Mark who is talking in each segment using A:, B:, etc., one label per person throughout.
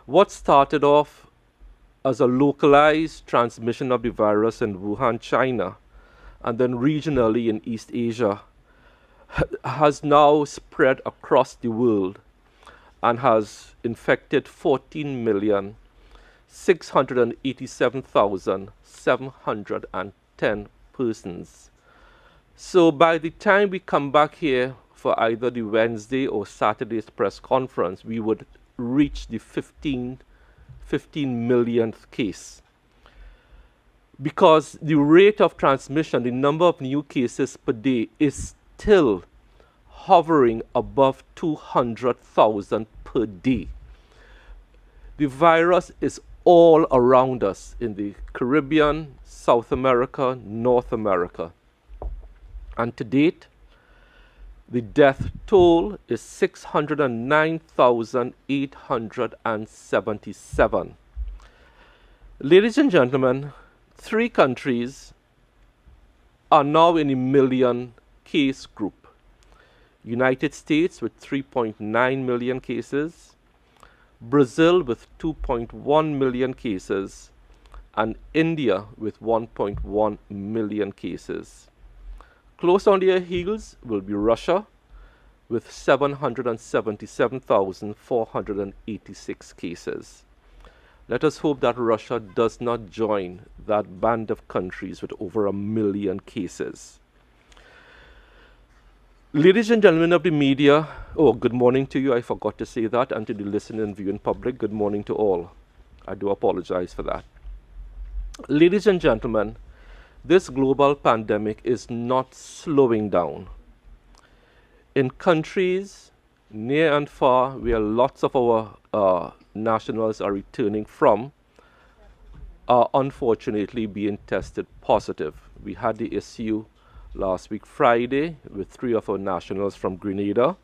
A: What started off as a localized transmission of the virus in Wuhan, China, and then regionally in East Asia, has now spread across the world and has infected 14,687,710 persons. So by the time we come back here for either the Wednesday or Saturday's press conference, we would reach the 15 millionth case. Because the rate of transmission, the number of new cases per day, is still hovering above 200,000 per day. The virus is all around us in the Caribbean, South America, North America. And to date, the death toll is 609,877. Ladies and gentlemen, 3 countries are now in a million case group. United States with 3.9 million cases, Brazil with 2.1 million cases, and India with 1.1 million cases. Close on their heels will be Russia with 777,486 cases. Let us hope that Russia does not join that band of countries with over 1 million cases. Ladies and gentlemen of the media, good morning to you. I forgot to say that. And to the listening and viewing public, good morning to all. I do apologize for that. Ladies and gentlemen, this global pandemic is not slowing down. In countries near and far where lots of our nationals are returning from, are unfortunately being tested positive. We had the issue last week Friday with 3 of our nationals from Grenada.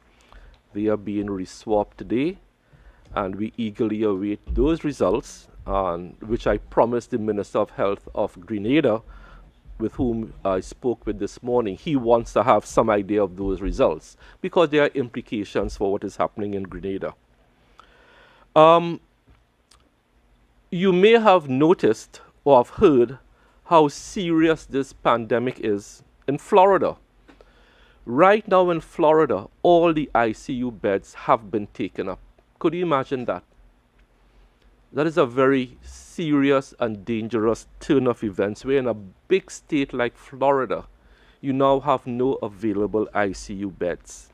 A: They are being re-swabbed today, and we eagerly await those results, which I promised the Minister of Health of Grenada, with whom I spoke with this morning. He wants to have some idea of those results because there are implications for what is happening in Grenada. You may have noticed or have heard how serious this pandemic is in Florida. Right now in Florida, all the ICU beds have been taken up. Could you imagine that? That is a very serious and dangerous turn of events where in a big state like Florida, you now have no available ICU beds.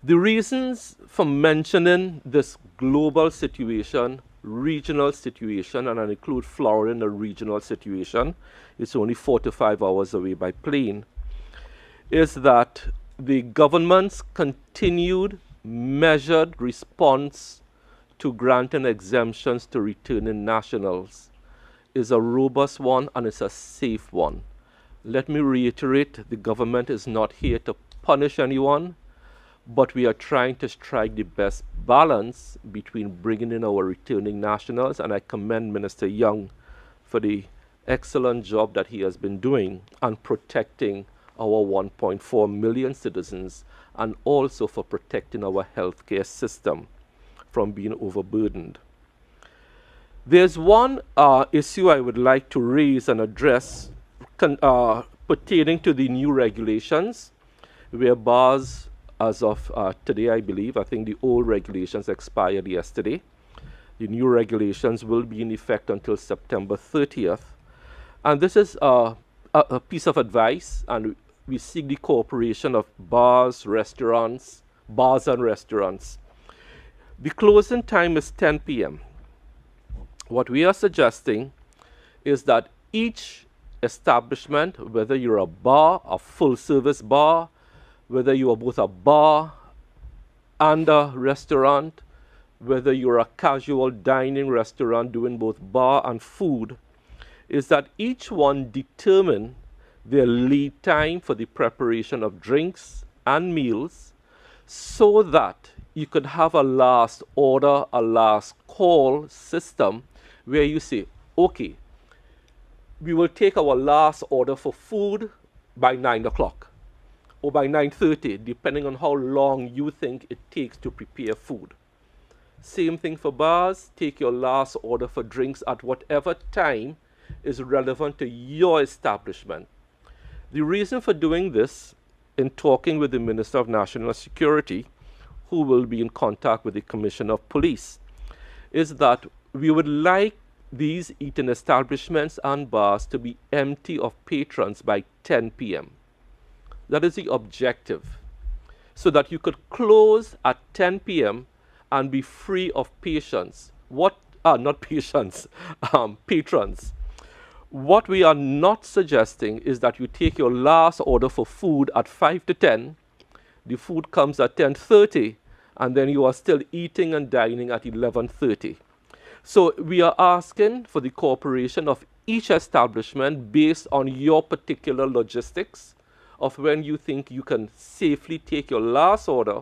A: The reasons for mentioning this global situation, regional situation, and I include Florida in a regional situation, it's only 4 to 5 hours away by plane, is that the government's continued measured response to granting exemptions to returning nationals is a robust one and it's a safe one. Let me reiterate, the government is not here to punish anyone, but we are trying to strike the best balance between bringing in our returning nationals, and I commend Minister Young for the excellent job that he has been doing and protecting our 1.4 million citizens, and also for protecting our healthcare system from being overburdened. There's one issue I would like to raise and address pertaining to the new regulations, where bars, as of today, I think the old regulations expired yesterday. The new regulations will be in effect until September 30th. And this is a piece of advice, and we seek the cooperation of bars and restaurants. The closing time is 10 p.m. What we are suggesting is that each establishment, whether you're a bar, a full-service bar, whether you are both a bar and a restaurant, whether you're a casual dining restaurant doing both bar and food, is that each one determine their lead time for the preparation of drinks and meals so that you could have a last order, a last call system where you say, okay, we will take our last order for food by 9 o'clock or by 9:30, depending on how long you think it takes to prepare food. Same thing for bars. Take your last order for drinks at whatever time is relevant to your establishment. The reason for doing this, in talking with the Minister of National Security, who will be in contact with the Commissioner of Police, is that we would like these eating establishments and bars to be empty of patrons by 10 p.m. That is the objective, so that you could close at 10 p.m. and be free of patients. Not patients, patrons. What we are not suggesting is that you take your last order for food at 5 to 10, the food comes at 10:30, and then you are still eating and dining at 11:30. So we are asking for the cooperation of each establishment based on your particular logistics of when you think you can safely take your last order,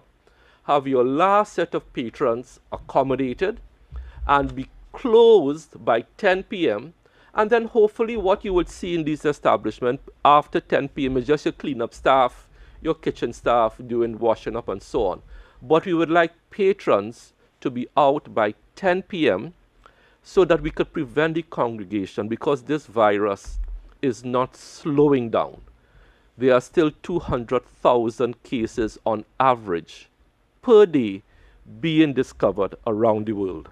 A: have your last set of patrons accommodated, and be closed by 10 p.m. And then hopefully what you would see in these establishments after 10 p.m. is just your cleanup staff, your kitchen staff doing washing up and so on. But we would like patrons to be out by 10 p.m. so that we could prevent the congregation, because this virus is not slowing down. There are still 200,000 cases on average per day being discovered around the world.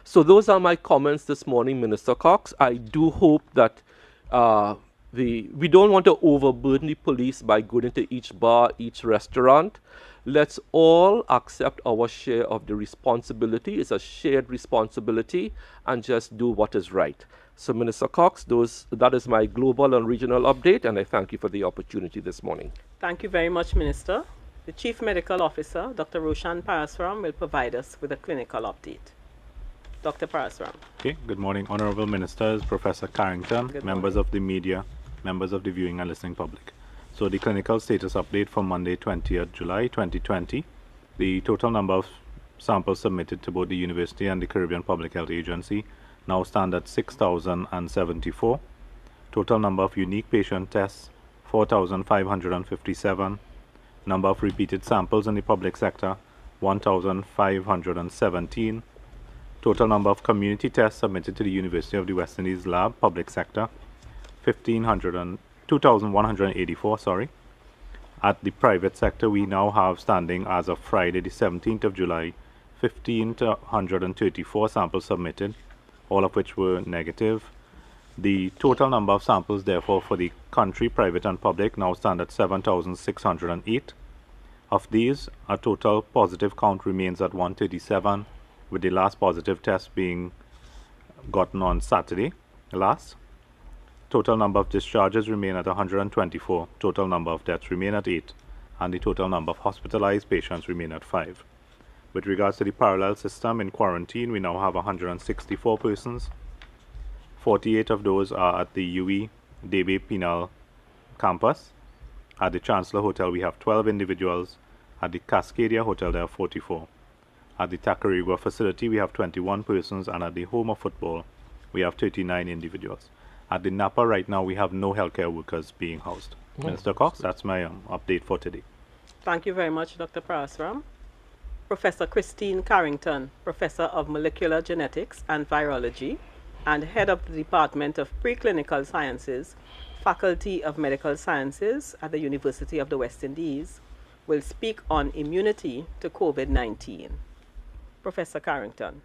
A: So those are my comments this morning, Minister Cox. I do hope that we don't want to overburden the police by going into each bar, each restaurant. Let's all accept our share of the responsibility. It's a shared responsibility, and just do what is right. So, Minister Cox, that is my global and regional update, and I thank you for the opportunity this morning.
B: Thank you very much, Minister. The Chief Medical Officer, Dr. Roshan Paraswaram, will provide us with a clinical update. Dr. Paraswaram.
C: Okay, good morning, Honorable Ministers, Professor Carrington, members of the media, members of the viewing and listening public. So the clinical status update for Monday, 20th July 2020. The total number of samples submitted to both the University and the Caribbean Public Health Agency now stand at 6,074. Total number of unique patient tests, 4,557. Number of repeated samples in the public sector, 1,517. Total number of community tests submitted to the University of the West Indies Lab, public sector, 2,184, At the private sector, we now have standing as of Friday, the 17th of July, 1,534 samples submitted, all of which were negative. The total number of samples, therefore, for the country, private and public, now stand at 7,608. Of these, a total positive count remains at 137, with the last positive test being gotten on Saturday last. Total number of discharges remain at 124. Total number of deaths remain at 8. And the total number of hospitalized patients remain at 5. With regards to the parallel system, in quarantine, we now have 164 persons. 48 of those are at the UE Debe Penal campus. At the Chancellor Hotel, we have 12 individuals. At the Cascadia Hotel, there are 44. At the Tacarigua facility, we have 21 persons, and at the Home of Football, we have 39 individuals. At the Napa right now, we have no healthcare workers being housed. Minister Cox, that's my update for today.
B: Thank you very much, Dr. Paraswaram. Professor Christine Carrington, Professor of Molecular Genetics and Virology, and Head of the Department of Preclinical Sciences, Faculty of Medical Sciences at the University of the West Indies, will speak on immunity to COVID-19. Professor Carrington.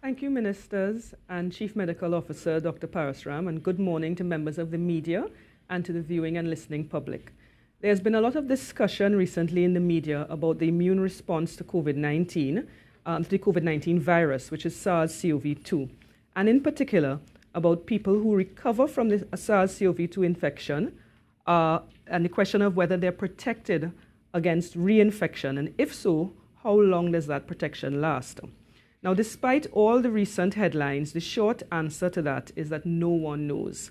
D: Thank you, Ministers and Chief Medical Officer Dr. Paraswaram, and good morning to members of the media and to the viewing and listening public. There's been a lot of discussion recently in the media about the immune response to COVID-19, the COVID-19 virus, which is SARS-CoV-2, and in particular about people who recover from the SARS-CoV-2 infection and the question of whether they're protected against reinfection, and if so, how long does that protection last? Now, despite all the recent headlines, the short answer to that is that no one knows.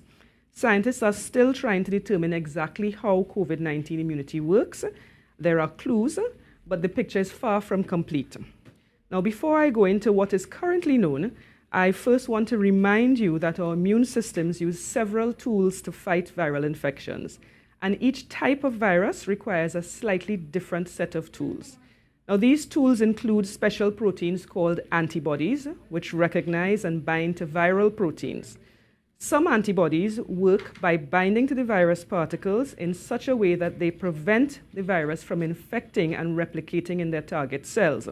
D: Scientists are still trying to determine exactly how COVID-19 immunity works. There are clues, but the picture is far from complete. Now, before I go into what is currently known, I first want to remind you that our immune systems use several tools to fight viral infections, and each type of virus requires a slightly different set of tools. Now, these tools include special proteins called antibodies, which recognize and bind to viral proteins. Some antibodies work by binding to the virus particles in such a way that they prevent the virus from infecting and replicating in their target cells.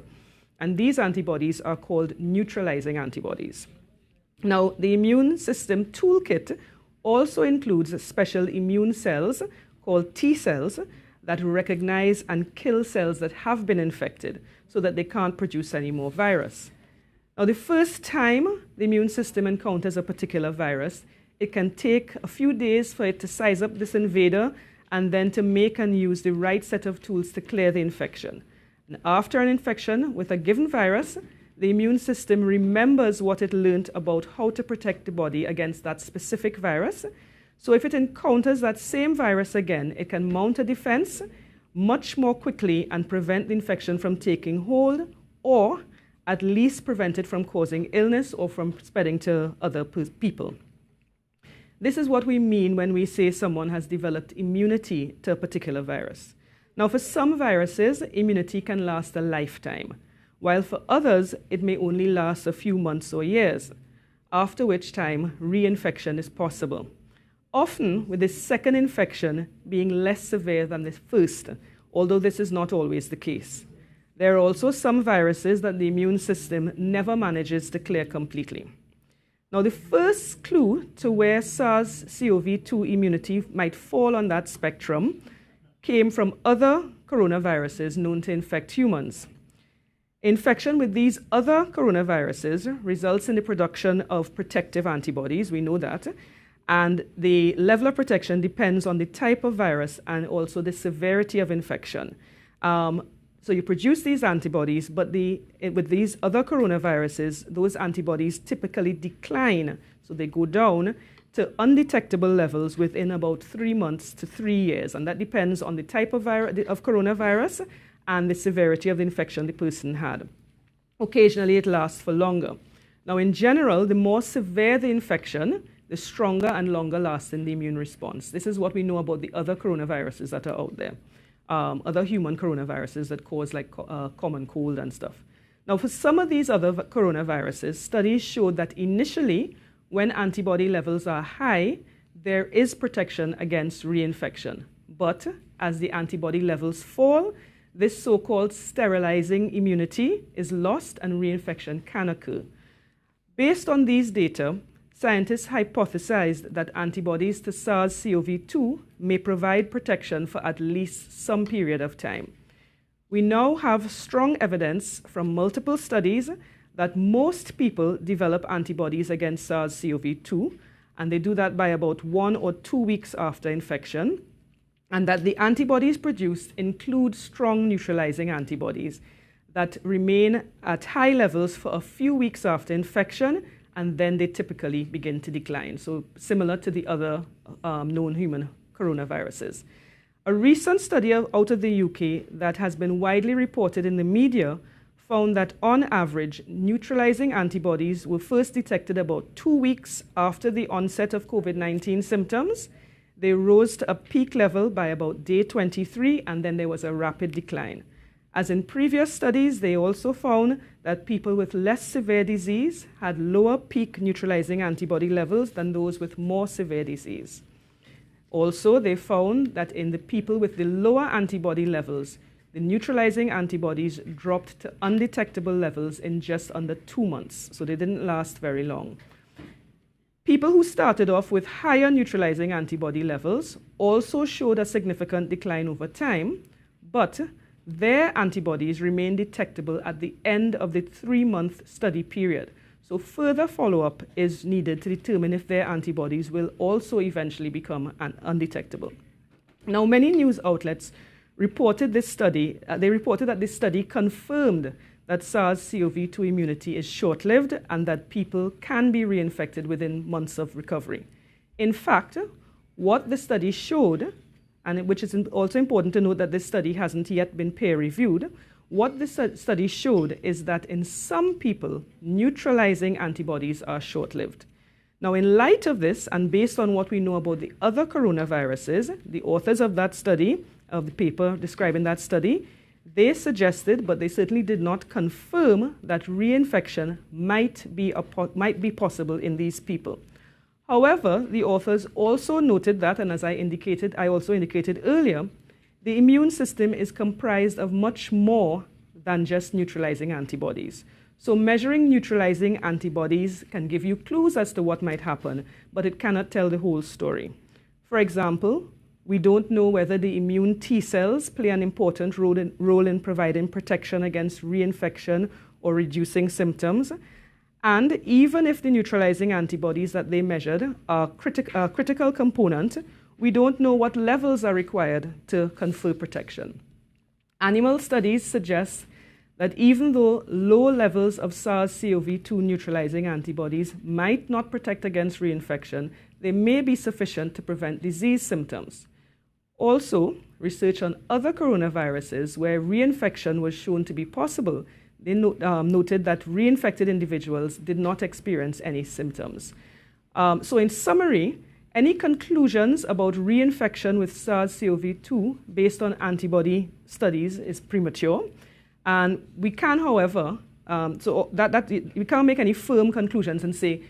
D: And these antibodies are called neutralizing antibodies. Now, the immune system toolkit also includes special immune cells called T cells that recognize and kill cells that have been infected so that they can't produce any more virus. Now, the first time the immune system encounters a particular virus, it can take a few days for it to size up this invader and then to make and use the right set of tools to clear the infection. And after an infection with a given virus, the immune system remembers what it learned about how to protect the body against that specific virus. So if it encounters that same virus again, it can mount a defense much more quickly and prevent the infection from taking hold, or at least prevent it from causing illness or from spreading to other people. This is what we mean when we say someone has developed immunity to a particular virus. Now, for some viruses, immunity can last a lifetime, while for others, it may only last a few months or years, after which time reinfection is possible. Often, with this second infection being less severe than the first, although this is not always the case. There are also some viruses that the immune system never manages to clear completely. Now, the first clue to where SARS-CoV-2 immunity might fall on that spectrum came from other coronaviruses known to infect humans. Infection with these other coronaviruses results in the production of protective antibodies, we know that, and the level of protection depends on the type of virus and also the severity of infection. So you produce these antibodies, but with these other coronaviruses, those antibodies typically decline. So they go down to undetectable levels within about 3 months to 3 years. And that depends on the type of coronavirus and the severity of the infection the person had. Occasionally, it lasts for longer. Now, in general, the more severe the infection, the stronger and longer lasting the immune response. This is what we know about the other coronaviruses that are out there. Other human coronaviruses that cause like common cold and stuff. Now, for some of these other coronaviruses, studies showed that initially, when antibody levels are high, there is protection against reinfection. But as the antibody levels fall, this so-called sterilizing immunity is lost and reinfection can occur. Based on these data, scientists hypothesized that antibodies to SARS-CoV-2 may provide protection for at least some period of time. We now have strong evidence from multiple studies that most people develop antibodies against SARS-CoV-2, and they do that by about 1 or 2 weeks after infection, and that the antibodies produced include strong neutralizing antibodies that remain at high levels for a few weeks after infection, and then they typically begin to decline, so similar to the other known human coronaviruses. A recent study out of the UK that has been widely reported in the media found that on average, neutralizing antibodies were first detected about 2 weeks after the onset of COVID-19 symptoms. They rose to a peak level by about day 23, and then there was a rapid decline. As in previous studies, they also found that people with less severe disease had lower peak neutralizing antibody levels than those with more severe disease. Also, they found that in the people with the lower antibody levels, the neutralizing antibodies dropped to undetectable levels in just under 2 months, so they didn't last very long. People who started off with higher neutralizing antibody levels also showed a significant decline over time, but their antibodies remain detectable at the end of the 3-month study period. So further follow-up is needed to determine if their antibodies will also eventually become undetectable. Now, many news outlets reported this study. They reported that this study confirmed that SARS-CoV-2 immunity is short-lived and that people can be reinfected within months of recovery. In fact, what the study showed, and which is also important to note that this study hasn't yet been peer-reviewed, what this study showed is that in some people, neutralizing antibodies are short-lived. Now, in light of this, and based on what we know about the other coronaviruses, the authors of that study, of the paper describing that study, They suggested, but they certainly did not confirm, that reinfection might be possible in these people. However, the authors also noted that, and as I also indicated earlier, the immune system is comprised of much more than just neutralizing antibodies. So measuring neutralizing antibodies can give you clues as to what might happen, but it cannot tell the whole story. For example, we don't know whether the immune T cells play an important role in providing protection against reinfection or reducing symptoms. And even if the neutralizing antibodies that they measured are a critical component, we don't know what levels are required to confer protection. Animal studies suggest that even though low levels of SARS-CoV-2 neutralizing antibodies might not protect against reinfection, they may be sufficient to prevent disease symptoms. Also, research on other coronaviruses where reinfection was shown to be possible, they noted that reinfected individuals did not experience any symptoms. So in summary, any conclusions about reinfection with SARS-CoV-2 based on antibody studies is premature. And we can, however, we can't make any firm conclusions and say,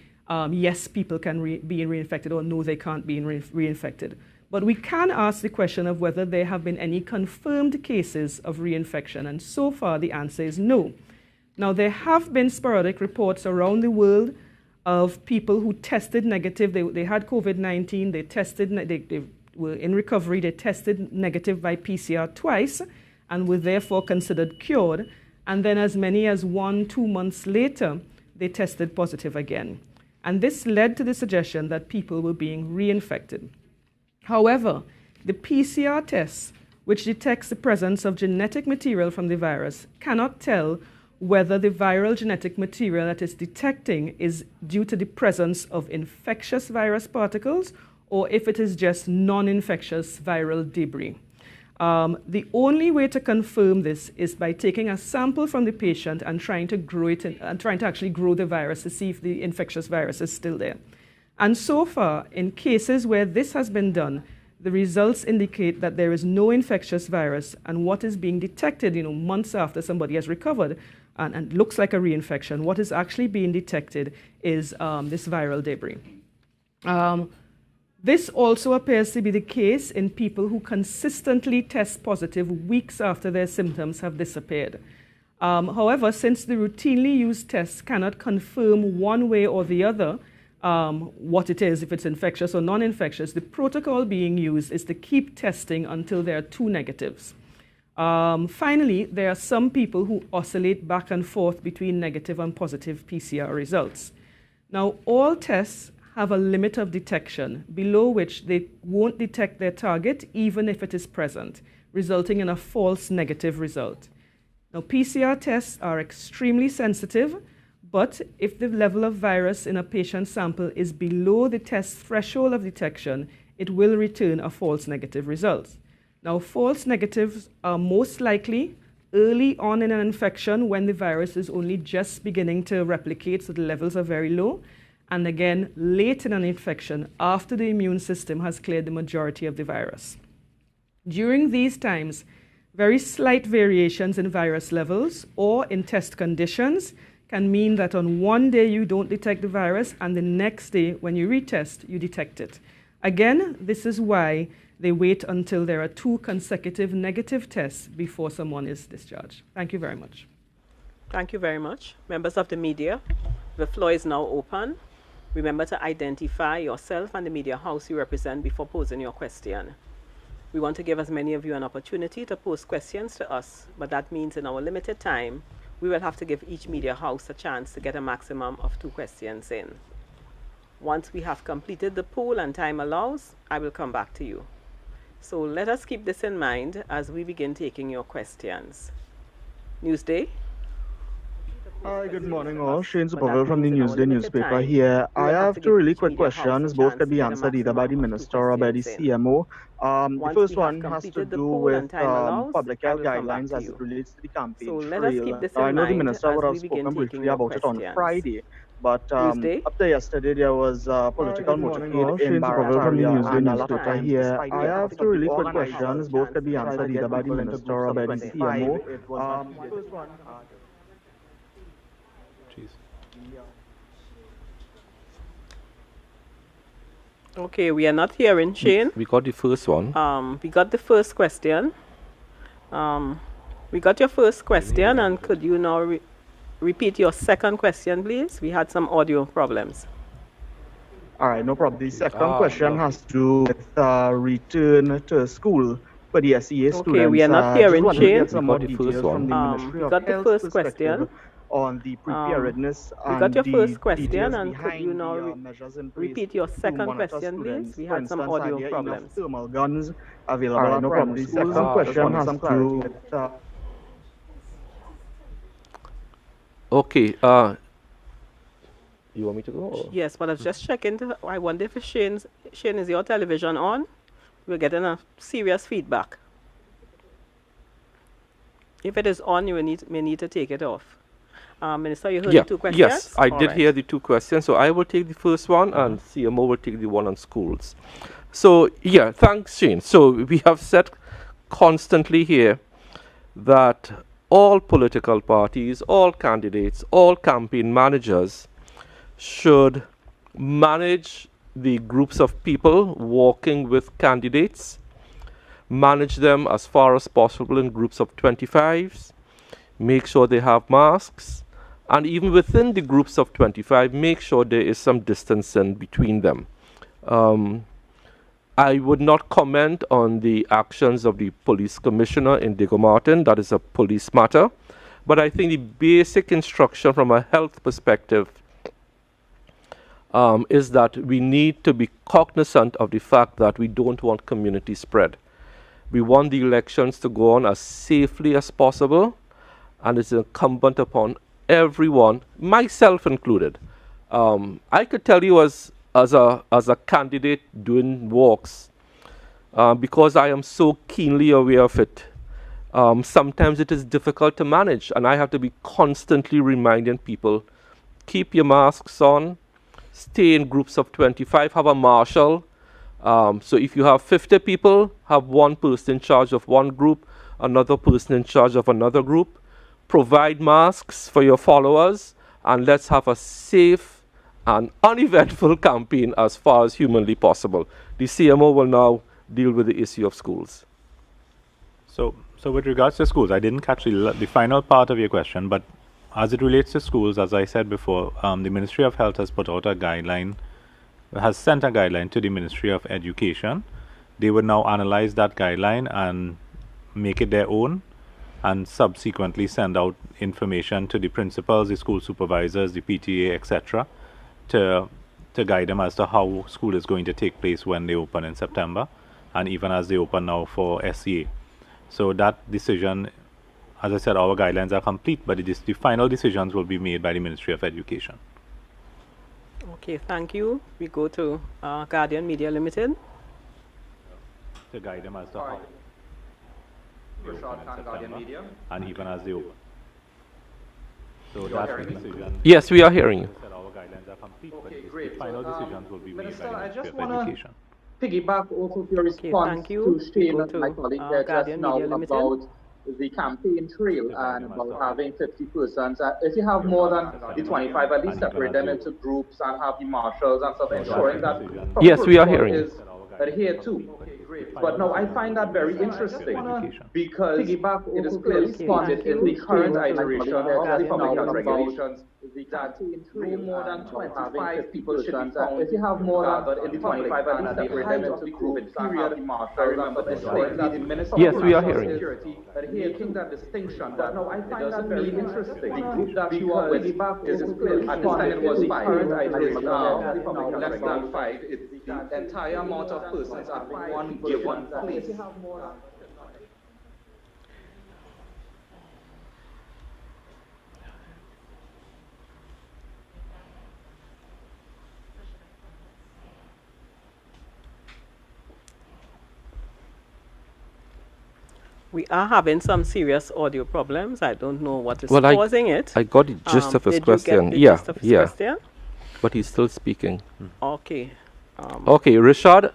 D: yes, people can be reinfected, or no, they can't be reinfected. But we can ask the question of whether there have been any confirmed cases of reinfection, and so far the answer is no. Now, there have been sporadic reports around the world of people who tested negative. They had COVID-19, they were in recovery, they tested negative by PCR twice, and were therefore considered cured. And then as many as 1-2 months later, they tested positive again. And this led to the suggestion that people were being reinfected. However, the PCR test, which detects the presence of genetic material from the virus, cannot tell whether the viral genetic material that it's detecting is due to the presence of infectious virus particles or if it is just non-infectious viral debris. The only way to confirm this is by taking a sample from the patient and trying to grow it and trying to actually grow the virus to see if the infectious virus is still there. And so far, in cases where this has been done, the results indicate that there is no infectious virus, and what is being detected, months after somebody has recovered and looks like a reinfection, what is actually being detected is this viral debris. This also appears to be the case in people who consistently test positive weeks after their symptoms have disappeared. However, since the routinely used tests cannot confirm one way or the other what it is, if it's infectious or non-infectious, the protocol being used is to keep testing until there are 2 negatives. Finally, there are some people who oscillate back and forth between negative and positive PCR results. Now, all tests have a limit of detection, below which they won't detect their target even if it is present, resulting in a false negative result. Now, PCR tests are extremely sensitive, but if the level of virus in a patient sample is below the test threshold of detection, it will return a false negative result. Now, false negatives are most likely early on in an infection when the virus is only just beginning to replicate, so the levels are very low, and again, late in an infection after the immune system has cleared the majority of the virus. During these times, very slight variations in virus levels or in test conditions can mean that on one day you don't detect the virus and the next day when you retest, you detect it. Again, this is why they wait until there are 2 consecutive negative tests before someone is discharged. Thank you very much.
B: Thank you very much. Members of the media, the floor is now open. Remember to identify yourself and the media house you represent before posing your question. We want to give as many of you an opportunity to pose questions to us, but that means in our limited time, we will have to give each media house a chance to get a maximum of 2 questions in. Once we have completed the poll and time allows, I will come back to you. So let us keep this in mind as we begin taking your questions. Newsday?
E: Hi, good morning all. Shane Zubover from the Newsday newspaper here. I have 2 really quick questions. Both can be answered either by the minister or by the CMO. The first one has to do with public health guidelines as it relates to the campaign trail. I know the minister would have spoken briefly about it on Friday, But
B: Tuesday.
E: up to yesterday, there was political motorcade in Barratt
F: from the
E: area,
F: Newsday
E: and a lot of
F: newspaper
E: times,
F: here.
E: despite
F: I
E: the
F: have
E: efforts
F: two
E: of the
F: really quick
E: organizers,
F: questions.
E: both
F: Both
E: could be
F: try to
E: answered
F: get
E: either by the
F: people into
E: minister
F: groups
E: or
F: of
E: by the
F: 25.
E: CMO.
F: It was not
E: The first one.
C: Jeez.
B: Okay, we are not hearing Shane.
A: We got the first one.
B: We got the first question. We got your first question, and could you now repeat your second question, please? We had some audio problems.
E: All right, no problem. The second question has to do with return to school for the SEA students.
B: Okay, we are not hearing
E: just wanted to
B: Shane.
E: get some more details from the Ministry
B: we
E: of
B: got the
E: Health
B: first
E: perspective
B: question.
E: on the preparedness
B: We
E: and
B: got your
E: the
B: first question,
E: details
B: and could you
E: behind
B: now
E: the measures in place
B: repeat your
E: to
B: second
E: monitor
B: question, please?
E: students.
B: We
E: For
B: had some
E: instance, are
B: audio
E: there enough
B: problems.
E: thermal guns available
F: All right,
E: at
F: no problem.
E: primary
F: The
E: schools?
F: second question has
E: some
F: to
E: clarity
F: do
E: with
A: Okay. You want me to go? Or?
B: Yes, but I was just checking. I wonder if Shane, is your television on? We're getting a serious feedback. If it is on, you may need to take it off. Minister, you heard the two questions?
A: Yes, I
B: All
A: did
B: right.
A: hear the two questions. So I will take the first one, and CMO will take the one on schools. So, yeah, thanks, Shane. So we have said constantly here that all political parties, all candidates, all campaign managers should manage the groups of people walking with candidates, manage them as far as possible in groups of 25s, make sure they have masks, and even within the groups of 25, make sure there is some distancing between them. I would not comment on the actions of the police commissioner in Diego Martin. That is a police matter. But I think the basic instruction from a health perspective is that we need to be cognizant of the fact that we don't want community spread. We want the elections to go on as safely as possible, and it's incumbent upon everyone, myself included. I could tell you as a candidate doing walks, because I am so keenly aware of it, sometimes it is difficult to manage, and I have to be constantly reminding people, keep your masks on, stay in groups of 25, have a marshal. So if you have 50 people, have one person in charge of one group, another person in charge of another group. Provide masks for your followers, and let's have a safe and uneventful campaign as far as humanly possible. The CMO will now deal with the issue of schools.
C: So with regards to schools, I didn't catch the final part of your question, but as it relates to schools, as I said before, the Ministry of Health has put out a guideline, has sent a guideline to the Ministry of Education. They would now analyze that guideline and make it their own, and subsequently send out information to the principals, the school supervisors, the PTA, etc., to guide them as to how school is going to take place when they open in September, and even as they open now for SCA. So that decision, as I said, our guidelines are complete, but the final decisions will be made by the Ministry of Education.
B: Okay, thank you. We go to Guardian Media Limited.
C: To guide them as to how. And even as they open. So that's the decision.
A: Yes, we are hearing you.
C: Our guidelines are complete, but
F: great.
C: the final decisions will be made
F: Minister,
C: by the
F: I
C: Ministry
F: just
C: of
F: wanna
C: Education.
F: piggyback off of your response
B: thank you.
F: to Shane,
B: We go
F: my
B: to,
F: colleague there just
B: Guardian
F: now,
B: Media Limited.
F: about the campaign trail and about having 50 persons. If you have more than the 25, at least separate them into groups and have the marshals and stuff, ensuring that
A: Yes, we are hearing you.
F: is adhered to. But no, I find that very interesting because it is clearly stated in the current iteration of the public health regulations that no more than 25 people should be found if you have more gathered in the 25 and at the height of the COVID period. I remember distinctly the Minister
A: Yes,
F: of
A: we are
F: National
A: hearing you.
F: Security making that distinction. But no, I find that really interesting. The group that you are with is clearly at this time it was the current iteration of the public health less than 5. It's the entire amount of persons at one given place.
B: We are having some serious audio problems. I don't know what is
A: Well,
B: causing it.
A: I got the gist of his
B: did
A: question.
B: You get the
A: Yeah,
B: gist of his
A: yeah.
B: question?
A: But he's still speaking.
B: Okay.
A: Okay, Richard,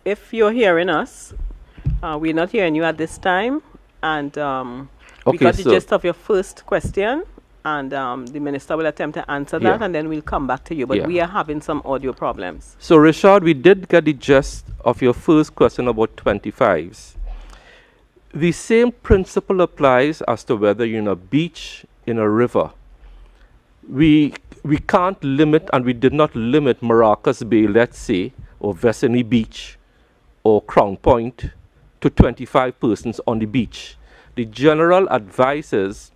B: if you're hearing us, we're not hearing you at this time. And we got the gist of your first question. And the minister will attempt to answer that, and then we'll come back to you. But we are having some audio problems.
A: So, Richard, we did get the gist of your first question about 25s. The same principle applies as to whether you're in a beach, in a river. We can't limit, and we did not limit Maracas Bay, let's say, or Vesini Beach, or Crown Point, to 25 persons on the beach. The general advice is,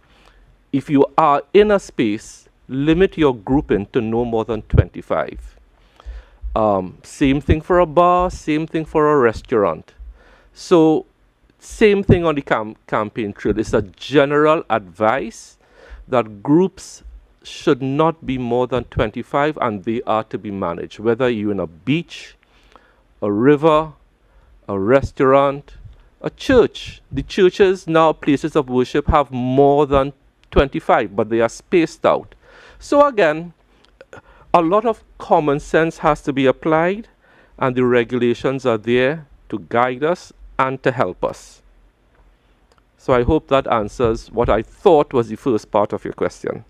A: if you are in a space, limit your grouping to no more than 25. Same thing for a bar, same thing for a restaurant. So, same thing on the campaign trail. It's a general advice that groups should not be more than 25, and they are to be managed, whether you're in a beach, a river, a restaurant, a church. The churches now, places of worship, have more than 25, but they are spaced out. So again, a lot of common sense has to be applied, and the regulations are there to guide us and to help us. So I hope that answers what I thought was the first part of your question.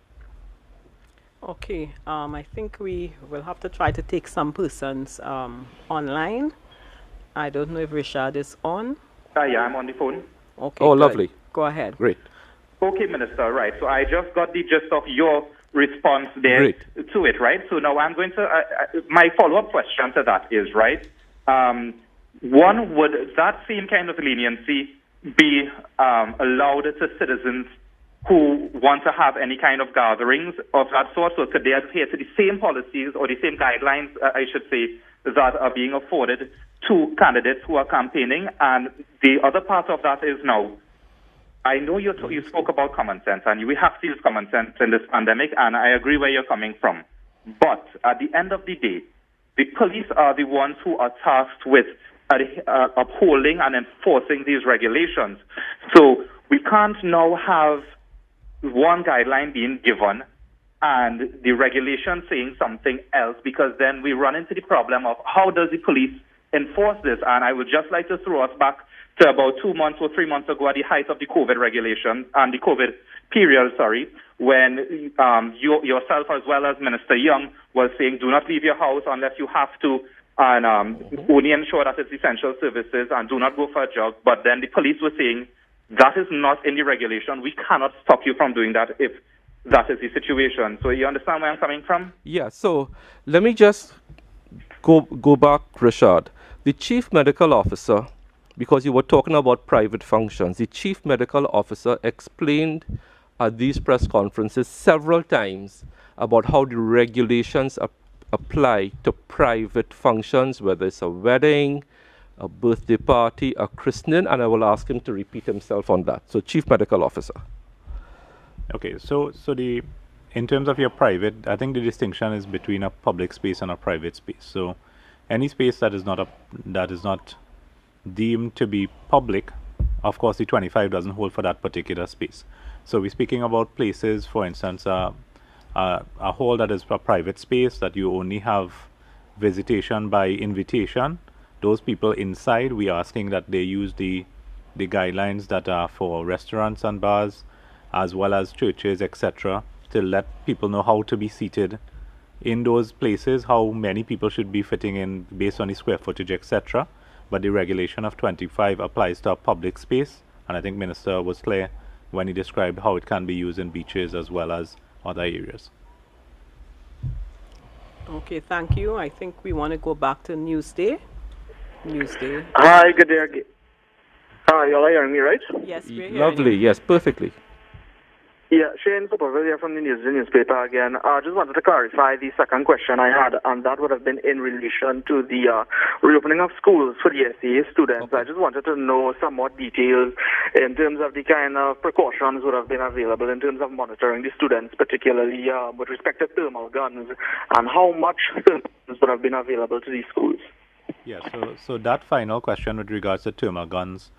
B: Okay, I think we will have to try to take some persons online. I don't know if Richard is on.
F: Yeah, I'm on the phone.
B: Okay.
A: Oh,
B: good.
A: lovely.
B: Go ahead.
A: Great.
F: Okay, Minister, right. So I just got the gist of your response there to it, right? So now I'm going to, my follow-up question to that is, right, one, would that same kind of leniency be allowed to citizens who want to have any kind of gatherings of that sort? So could they adhere to the same policies or the same guidelines, I should say, that are being afforded to candidates who are campaigning? And the other part of that is now, I know you spoke about common sense, and we have to use common sense in this pandemic, and I agree where you're coming from. But at the end of the day, the police are the ones who are tasked with upholding and enforcing these regulations. So we can't now have one guideline being given and the regulation saying something else, because then we run into the problem of how does the police enforce this? And I would just like to throw us back to about 2 months or 3 months ago at the height of the COVID regulation and the COVID period, when yourself as well as Minister Young was saying, do not leave your house unless you have to, and only ensure that it's essential services and do not go for a jog. But then the police were saying, that is not in the regulation. We cannot stop you from doing that if that is the situation. So you understand where I'm coming from?
A: Yeah, so let me just go back, Richard. The chief medical officer, because you were talking about private functions, the chief medical officer explained at these press conferences several times about how the regulations apply to private functions, whether it's a wedding, a birthday party, a christening, and I will ask him to repeat himself on that. So, chief medical officer.
C: Okay, so in terms of your private, I think the distinction is between a public space and a private space. So, any space that is not deemed to be public, of course, the 25 doesn't hold for that particular space. So, we're speaking about places, for instance, a hall that is a private space that you only have visitation by invitation. Those people inside, we're asking that they use the guidelines that are for restaurants and bars, as well as churches, etc., to let people know how to be seated in those places, how many people should be fitting in based on the square footage, etc. But the regulation of 25 applies to a public space, and I think Minister was clear when he described how it can be used in beaches as well as other areas.
B: Okay, thank you. I think we want to go back to Newsday.
E: Hi, good day. Hi, y'all are hearing me, right?
B: Yes, we're hearing
A: Lovely,
B: you.
A: yes, perfectly.
E: Yeah, Shane Superville here from the newspaper again. I just wanted to clarify the second question I had, and that would have been in relation to the reopening of schools for the SEA students. Okay. I just wanted to know some more details in terms of the kind of precautions would have been available in terms of monitoring the students, particularly with respect to thermal guns, and how much thermal guns would have been available to these schools.
C: Yeah, So that final question with regards to thermal guns,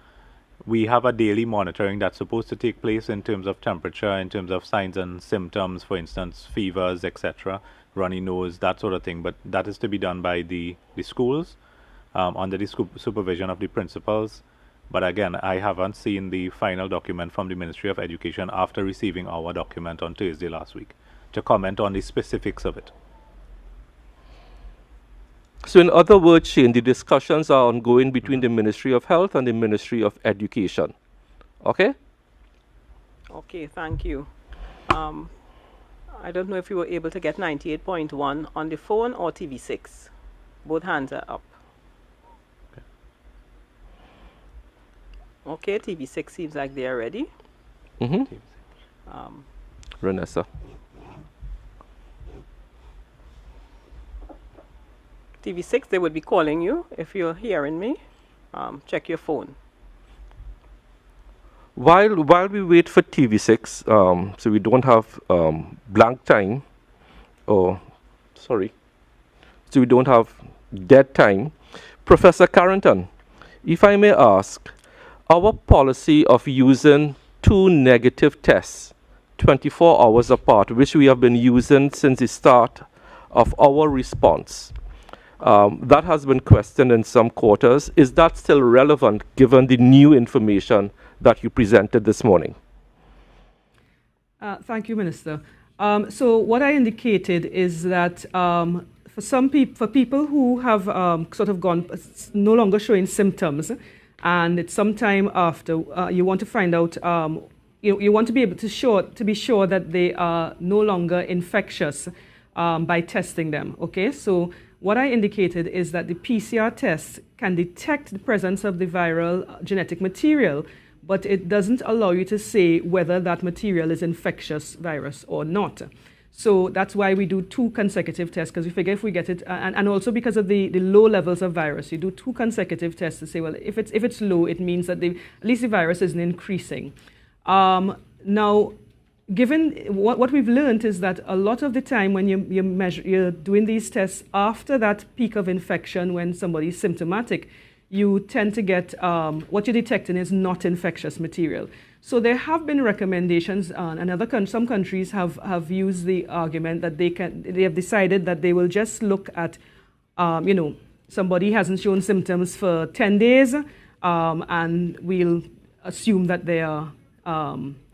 C: we have a daily monitoring that's supposed to take place in terms of temperature, in terms of signs and symptoms, for instance, fevers, etc., runny nose, that sort of thing. But that is to be done by the schools under the supervision of the principals. But again, I haven't seen the final document from the Ministry of Education after receiving our document on Thursday last week to comment on the specifics of it.
A: So in other words, Shane, the discussions are ongoing between the Ministry of Health and the Ministry of Education. Okay?
B: Okay, thank you. I don't know if you were able to get 98.1 on the phone or TV6. Both hands are up. Okay, TV6 seems like they are ready.
A: Renessa.
B: TV6, they would be calling you if you're hearing me. Check your phone.
A: While we wait for TV6, so we don't have blank time, so we don't have dead time. Professor Carrington, if I may ask, our policy of using 2 negative tests 24 hours apart, which we have been using since the start of our response, that has been questioned in some quarters. Is that still relevant given the new information that you presented this morning?
D: Thank you, Minister. So what I indicated is that for people who have sort of gone, no longer showing symptoms, and it's sometime after, you want to find out, you want to be able to be sure that they are no longer infectious by testing them. Okay, so what I indicated is that the PCR test can detect the presence of the viral genetic material, but it doesn't allow you to say whether that material is infectious virus or not. So that's why we do 2 consecutive tests, because we figure if we get it, and also because of the low levels of virus, you do 2 consecutive tests to say, well, if it's low, it means that at least the virus isn't increasing. Now, given what we've learned is that a lot of the time when you're doing these tests after that peak of infection, when somebody's symptomatic, you tend to get what you're detecting is not infectious material. So there have been recommendations, and some countries have used the argument that they have decided that they will just look at, somebody hasn't shown symptoms for 10 days, and we'll assume that they are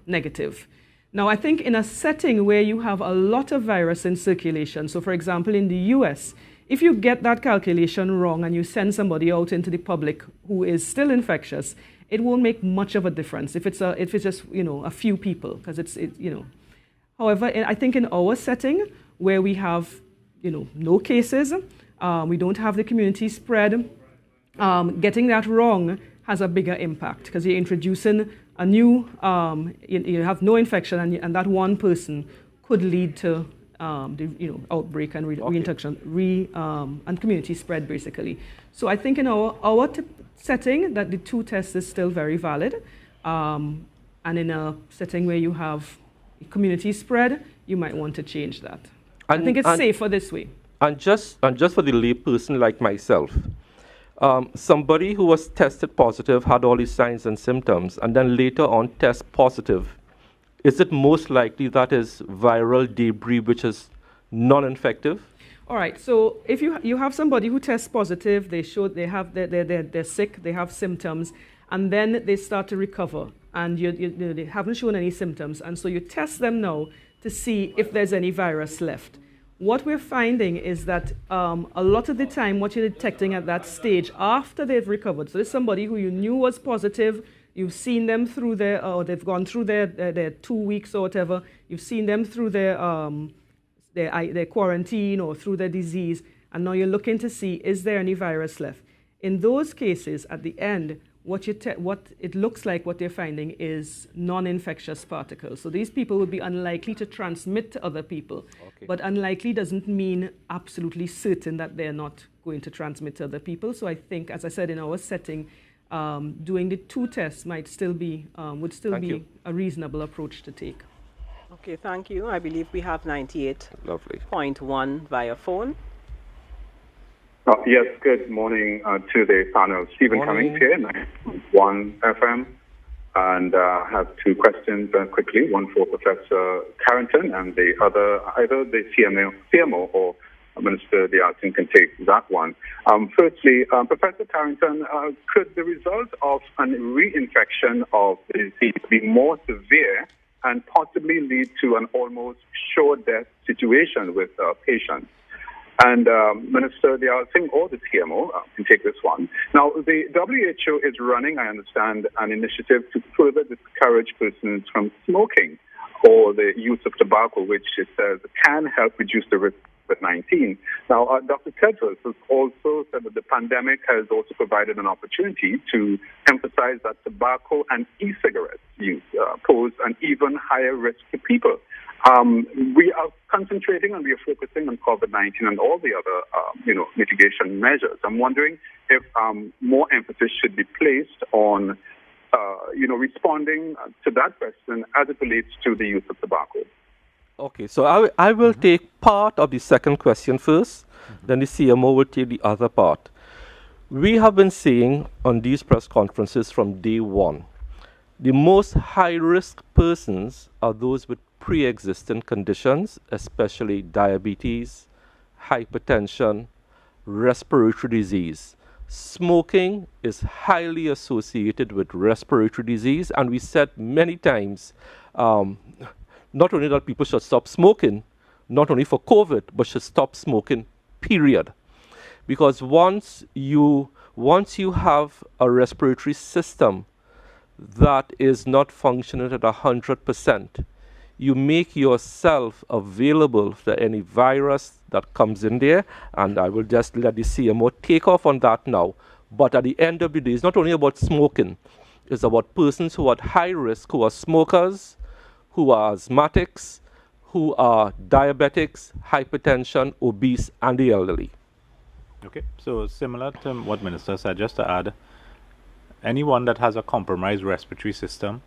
D: negative. Now, I think in a setting where you have a lot of virus in circulation, so for example, in the US, if you get that calculation wrong and you send somebody out into the public who is still infectious, it won't make much of a difference if it's just a few people, because However, I think in our setting where we have no cases, we don't have the community spread, getting that wrong has a bigger impact because you're introducing a new, you have no infection, and that one person could lead to outbreak and reinfection, and community spread basically. So I think in our setting that the 2 tests is still very valid, and in a setting where you have community spread, you might want to change that. I think it's safer this way.
A: And just for the lay person like myself, somebody who was tested positive, had all these signs and symptoms, and then later on test positive, is it most likely that is viral debris which is non-infective?
D: All right, so if you have somebody who tests positive, they're sick, they have symptoms, and then they start to recover, and they haven't shown any symptoms, and so you test them now to see if there's any virus left. What we're finding is that a lot of the time what you're detecting at that stage after they've recovered, so there's somebody who you knew was positive, you've seen them through or they've gone through their 2 weeks or whatever, you've seen them through their quarantine or through their disease, and now you're looking to see, is there any virus left? In those cases, at the end, what it looks like what they're finding is non-infectious particles. So these people would be unlikely to transmit to other people. Okay. But unlikely doesn't mean absolutely certain that they're not going to transmit to other people. So I think, as I said, in our setting, doing the 2 tests would still be a reasonable approach to take.
B: Okay, thank you. I believe we have 98.1 via phone.
G: Yes, good morning to the panel. Stephen Cummings here, 91 FM. And I have two questions quickly, one for Professor Carrington and the other, either the CMO or Minister Diatin can take that one. Firstly, Professor Carrington, could the result of a reinfection of the disease be more severe and possibly lead to an almost sure death situation with patients? And Minister Diatin or the CMO can take this one. Now, the WHO is running, I understand, an initiative to further discourage persons from smoking or the use of tobacco, which it says can help reduce the risk of COVID-19. Now, Dr. Tedros has also said that the pandemic has also provided an opportunity to emphasize that tobacco and e-cigarettes use pose an even higher risk to people. We are concentrating and we are focusing on COVID-19 and all the other, mitigation measures. I'm wondering if more emphasis should be placed on, responding to that question as it relates to the use of tobacco.
A: Okay, so I will take part of the second question first, then the CMO will take the other part. We have been saying on these press conferences from day one, the most high-risk persons are those with pre-existing conditions, especially diabetes, hypertension, respiratory disease. Smoking is highly associated with respiratory disease, and we said many times, not only that people should stop smoking, not only for COVID, but should stop smoking, period. Because once you have a respiratory system that is not functioning at 100%, you make yourself available for any virus that comes in there, and I will just let the CMO take off on that now. But at the end of the day, it's not only about smoking, it's about persons who are at high risk, who are smokers, who are asthmatics, who are diabetics, hypertension, obese, and the elderly.
C: Okay, so similar to what Minister said, just to add, anyone that has a compromised respiratory system,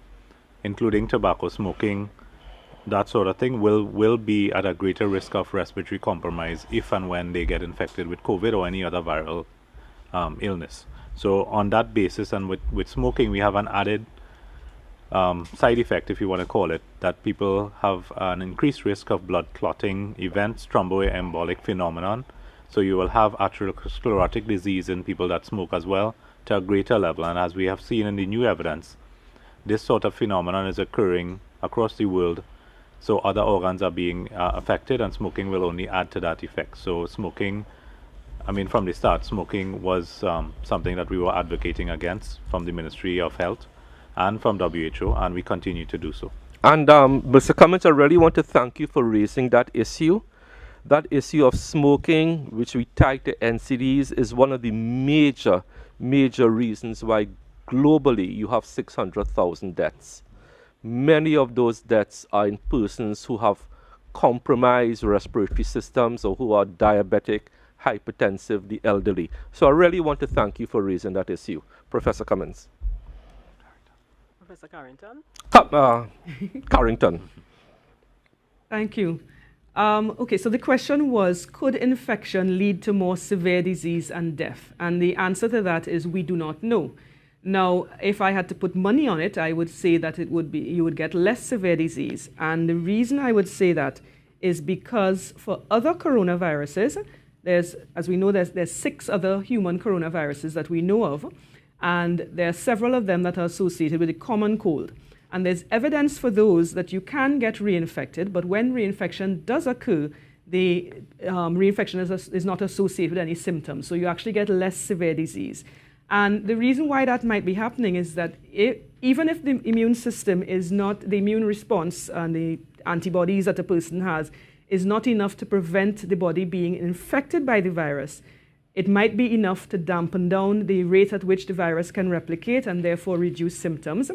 C: including tobacco smoking, that sort of thing, will be at a greater risk of respiratory compromise if and when they get infected with COVID or any other viral illness. So on that basis, and with smoking, we have an added side effect, if you want to call it, that people have an increased risk of blood clotting events, thromboembolic phenomenon. So you will have atherosclerotic disease in people that smoke as well to a greater level. And as we have seen in the new evidence, this sort of phenomenon is occurring across the world. So other organs are being affected, and smoking will only add to that effect. So smoking, from the start, smoking was something that we were advocating against from the Ministry of Health and from WHO, and we continue to do so.
A: And Mr. Cummings, I really want to thank you for raising that issue. That issue of smoking, which we tie to NCDs, is one of the major reasons why globally you have 600,000 deaths. Many of those deaths are in persons who have compromised respiratory systems or who are diabetic, hypertensive, the elderly. So I really want to thank you for raising that issue. Professor Cummings.
B: Professor Carrington.
A: Carrington.
D: Thank you. Okay, so the question was, could infection lead to more severe disease and death? And the answer to that is we do not know. Now, if I had to put money on it, I would say that you would get less severe disease. And the reason I would say that is because for other coronaviruses, as we know, there's 6 other human coronaviruses that we know of, and there are several of them that are associated with the common cold. And there's evidence for those that you can get reinfected, but when reinfection does occur, the reinfection is not associated with any symptoms. So you actually get less severe disease. And the reason why that might be happening is that even if the immune system is not, the immune response and the antibodies that a person has is not enough to prevent the body being infected by the virus, it might be enough to dampen down the rate at which the virus can replicate and therefore reduce symptoms.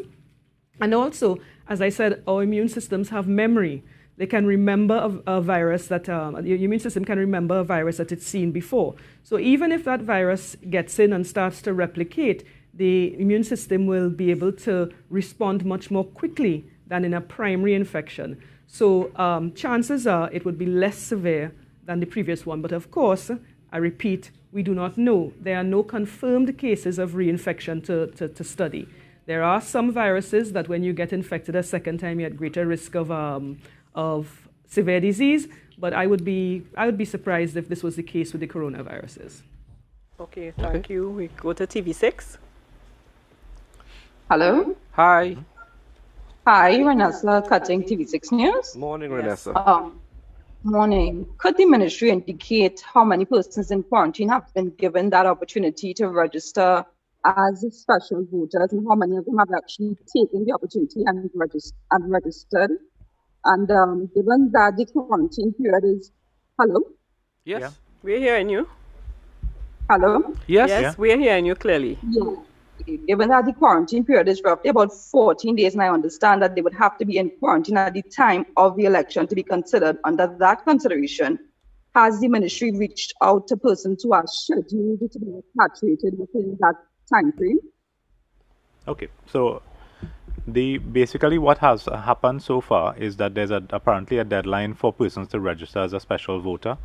D: And also, as I said, our immune systems have memory. They can remember a virus that, the immune system can remember a virus that it's seen before. So even if that virus gets in and starts to replicate, the immune system will be able to respond much more quickly than in a primary infection. So chances are it would be less severe than the previous one. But of course, I repeat, we do not know. There are no confirmed cases of reinfection to study. There are some viruses that when you get infected a second time, you're at greater risk of severe disease, but I would be surprised if this was the case with the coronaviruses.
B: Okay, thank you. We go to TV6.
H: Hello?
A: Hi.
H: Hi, Renessa, Cutting TV6 News.
A: Morning,
B: Yes.
A: Renessa.
H: Morning. Could the ministry indicate how many persons in quarantine have been given that opportunity to register as special voters, and how many of them have actually taken the opportunity and registered? And given that the quarantine period is... Hello?
A: Yes.
C: Yeah.
B: We're hearing you.
H: Hello?
A: Yes.
B: Yes, we're hearing you clearly.
H: Yeah. Given that the quarantine period is roughly about 14 days, and I understand that they would have to be in quarantine at the time of the election to be considered. Under that consideration, has the ministry reached out to persons who are scheduled to be repatriated within that time frame?
C: Okay, so basically what has happened so far is that there's apparently a deadline for persons to register as a special voter.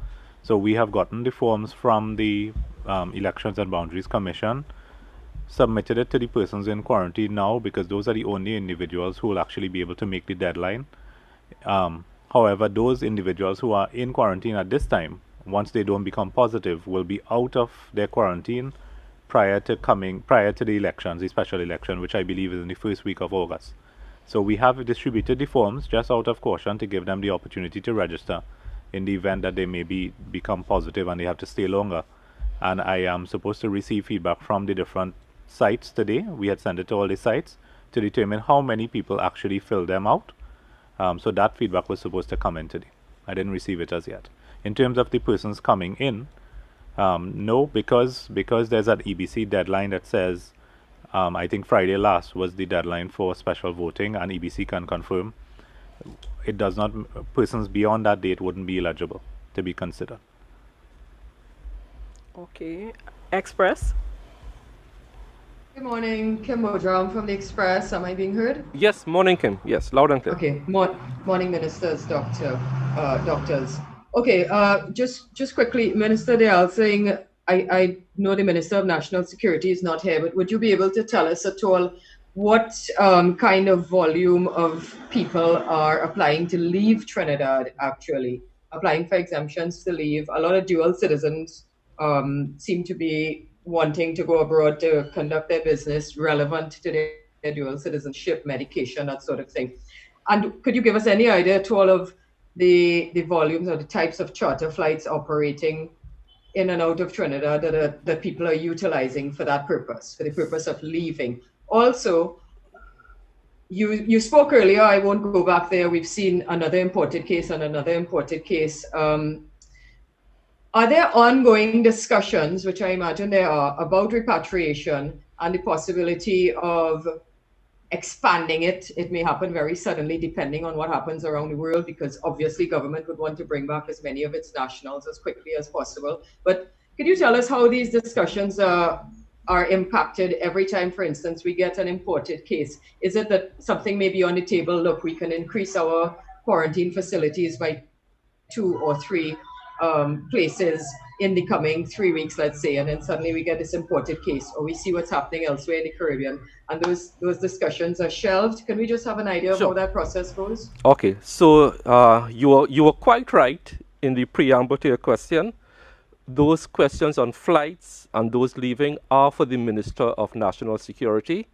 C: So we have gotten the forms from the Elections and Boundaries Commission, submitted it to the persons in quarantine now, because those are the only individuals who will actually be able to make the deadline. However, those individuals who are in quarantine at this time, once they don't become positive, will be out of their quarantine prior to the elections, the special election, which I believe is in the first week of August. So we have distributed the forms just out of caution to give them the opportunity to register in the event that they become positive and they have to stay longer. And I am supposed to receive feedback from the different sites today. We had sent it to all the sites to determine how many people actually filled them out. So that feedback was supposed to come in today. I didn't receive it as yet. In terms of the persons coming in, no, because there's that EBC deadline that says, I think Friday last was the deadline for special voting, and EBC can confirm. It does not, persons beyond that date wouldn't be eligible to be considered.
B: Okay. Express.
I: Good morning, Kim Modram from the Express. Am I being heard?
A: Yes, morning, Kim. Yes, loud and clear.
I: Okay, morning, ministers, doctors. Okay, just quickly, Minister Dayal Singh, I know the Minister of National Security is not here, but would you be able to tell us at all what kind of volume of people are applying to leave Trinidad, actually, applying for exemptions to leave? A lot of dual citizens seem to be wanting to go abroad to conduct their business relevant to their dual citizenship, medication, that sort of thing. And could you give us any idea at all of the volumes or the types of charter flights operating in and out of Trinidad that people are utilizing for that purpose, for the purpose of leaving? Also, you spoke earlier, I won't go back there. We've seen another imported case and another imported case. Are there ongoing discussions, which I imagine there are, about repatriation and the possibility of expanding it? It may happen very suddenly, depending on what happens around the world, because obviously government would want to bring back as many of its nationals as quickly as possible. But could you tell us how these discussions are impacted every time, for instance, we get an imported case? Is it that something may be on the table, look, we can increase our quarantine facilities by 2 or 3 places in the coming 3 weeks, let's say, and then suddenly we get this imported case, or we see what's happening elsewhere in the Caribbean, and those discussions are shelved? Can we just have an idea of how that process goes?
A: Okay, so you were quite right in the preamble to your question. Those questions on flights and those leaving are for the Minister of National Security.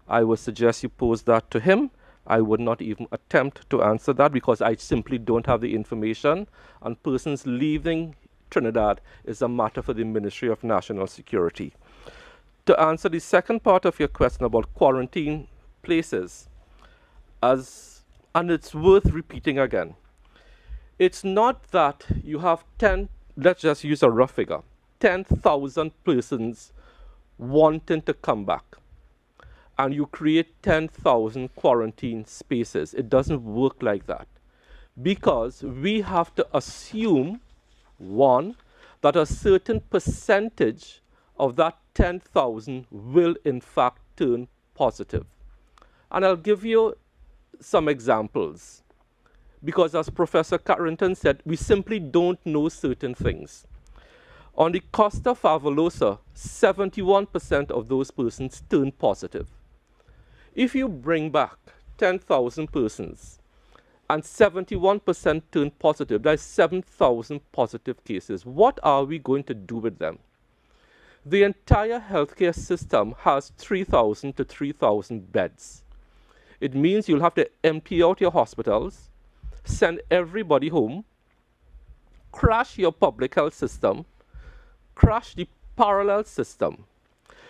A: I would suggest you pose that to him. I would not even attempt to answer that because I simply don't have the information, and persons leaving Trinidad is a matter for the Ministry of National Security. To answer the second part of your question about quarantine places, and it's worth repeating again, it's not that you have 10, let's just use a rough figure, 10,000 persons wanting to come back, and you create 10,000 quarantine spaces. It doesn't work like that, because we have to assume, one, that a certain percentage of that 10,000 will in fact turn positive. And I'll give you some examples, because as Professor Carrington said, we simply don't know certain things. On the Costa Favolosa, 71% of those persons turned positive. If you bring back 10,000 persons and 71% turn positive, that's 7,000 positive cases. What are we going to do with them? The entire healthcare system has 3,000 to 3,000 beds. It means you'll have to empty out your hospitals, send everybody home, crash your public health system, crash the parallel system.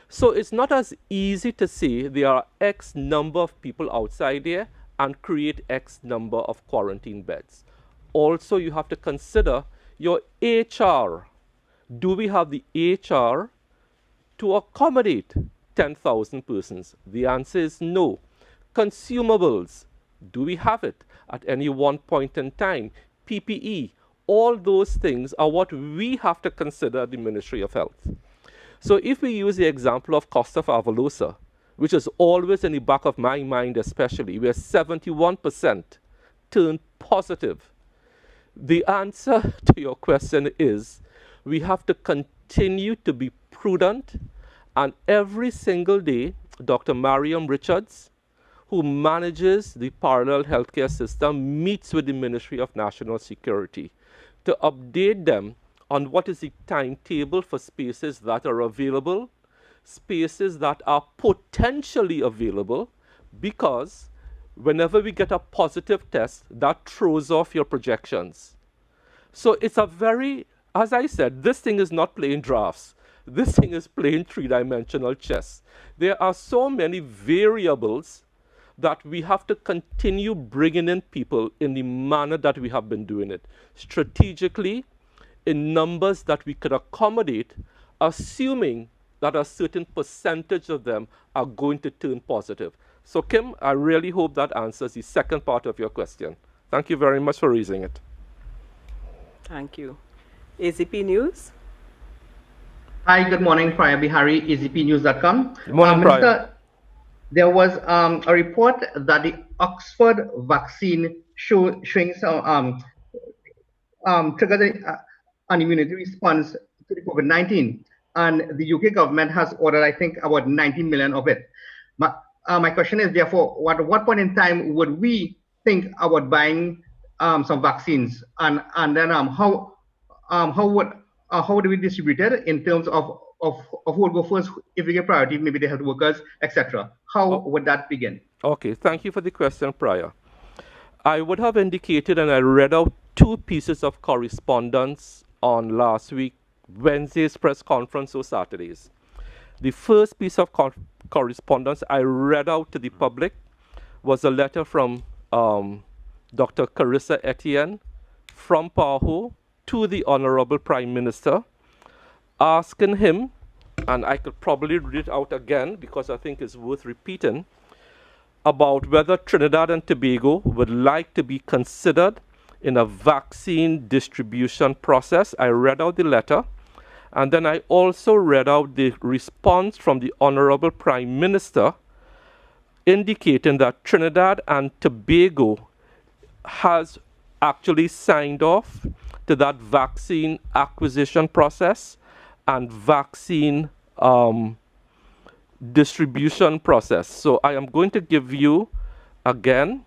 A: So it's not as easy to say there are X number of people outside there and create X number of quarantine beds. Also, you have to consider your HR. Do we have the HR to accommodate 10,000 persons? The answer is no. Consumables, do we have it at any one point in time? PPE, all those things are what we have to consider at the Ministry of Health. So if we use the example of Costa Favolosa, which is always in the back of my mind especially, where 71% turned positive, the answer to your question is we have to continue to be prudent, and every single day, Dr. Mariam Richards, who manages the parallel healthcare system, meets with the Ministry of National Security to update them on what is the timetable for spaces that are available, spaces that are potentially available, because whenever we get a positive test, that throws off your projections. So it's a very, as I said, this thing is not playing drafts. This thing is playing three-dimensional chess. There are so many variables that we have to continue bringing in people in the manner that we have been doing it, strategically, in numbers that we could accommodate, assuming that a certain percentage of them are going to turn positive. So Kim, I really hope that answers the second part of your question. Thank you very much for raising it.
B: Thank you. AZP News.
J: Hi, good morning, Priya Bihari, AZPnews.com.
A: Good morning, Priya.
J: There was a report that the Oxford vaccine showing some triggered an immunity response to the COVID-19, and the UK government has ordered, I think, about 90 million of it. My question is, therefore, at what point in time would we think about buying some vaccines, and then how do we distribute it in terms of who will go first, if we get priority, maybe the health workers, etc. How would that begin?
A: Okay, thank you for the question, Priya. I would have indicated, and I read out two pieces of correspondence on last week, Wednesday's press conference or Saturday's. The first piece of correspondence I read out to the public was a letter from Dr. Carissa Etienne from PAHO to the Honorable Prime Minister, asking him, and I could probably read it out again because I think it's worth repeating, about whether Trinidad and Tobago would like to be considered in a vaccine distribution process. I read out the letter, and then I also read out the response from the Honorable Prime Minister indicating that Trinidad and Tobago has actually signed off to that vaccine acquisition process and vaccine distribution process. So I am going to give you again,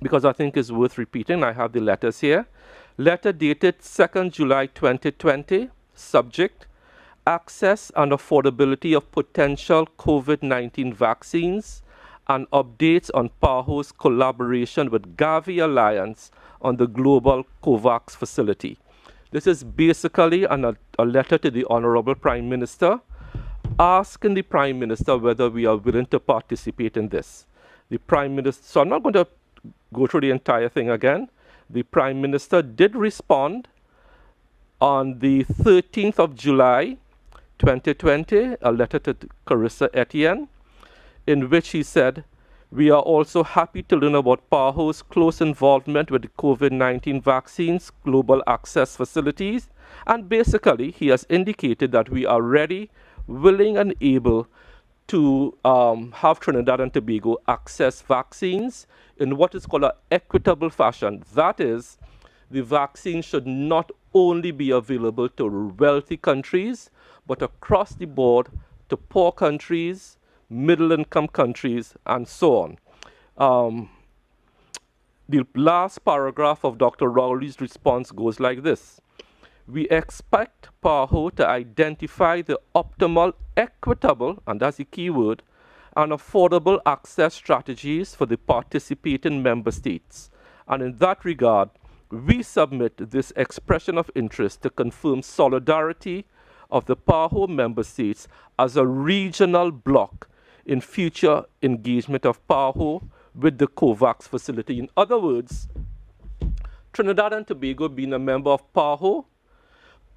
A: because I think it's worth repeating. I have the letters here. Letter dated 2nd July 2020, subject, access and affordability of potential COVID-19 vaccines and updates on PAHO's collaboration with Gavi Alliance on the global COVAX facility. This is basically a letter to the Honorable Prime Minister asking the Prime Minister whether we are willing to participate in this. The Prime Minister, so I'm not going to go through the entire thing again. The Prime Minister did respond on the 13th of July 2020, a letter to Carissa Etienne, in which he said, "We are also happy to learn about PAHO's close involvement with the COVID-19 vaccines, global access facilities, and basically he has indicated that we are ready, willing and able to have Trinidad and Tobago access vaccines in what is called an equitable fashion. That is, the vaccine should not only be available to wealthy countries, but across the board to poor countries, middle-income countries, and so on. The last paragraph of Dr. Rowley's response goes like this. We expect PAHO to identify the optimal, equitable, and that's the key word, and affordable access strategies for the participating member states. And in that regard, we submit this expression of interest to confirm solidarity of the PAHO member states as a regional bloc in future engagement of PAHO with the COVAX facility. In other words, Trinidad and Tobago being a member of PAHO,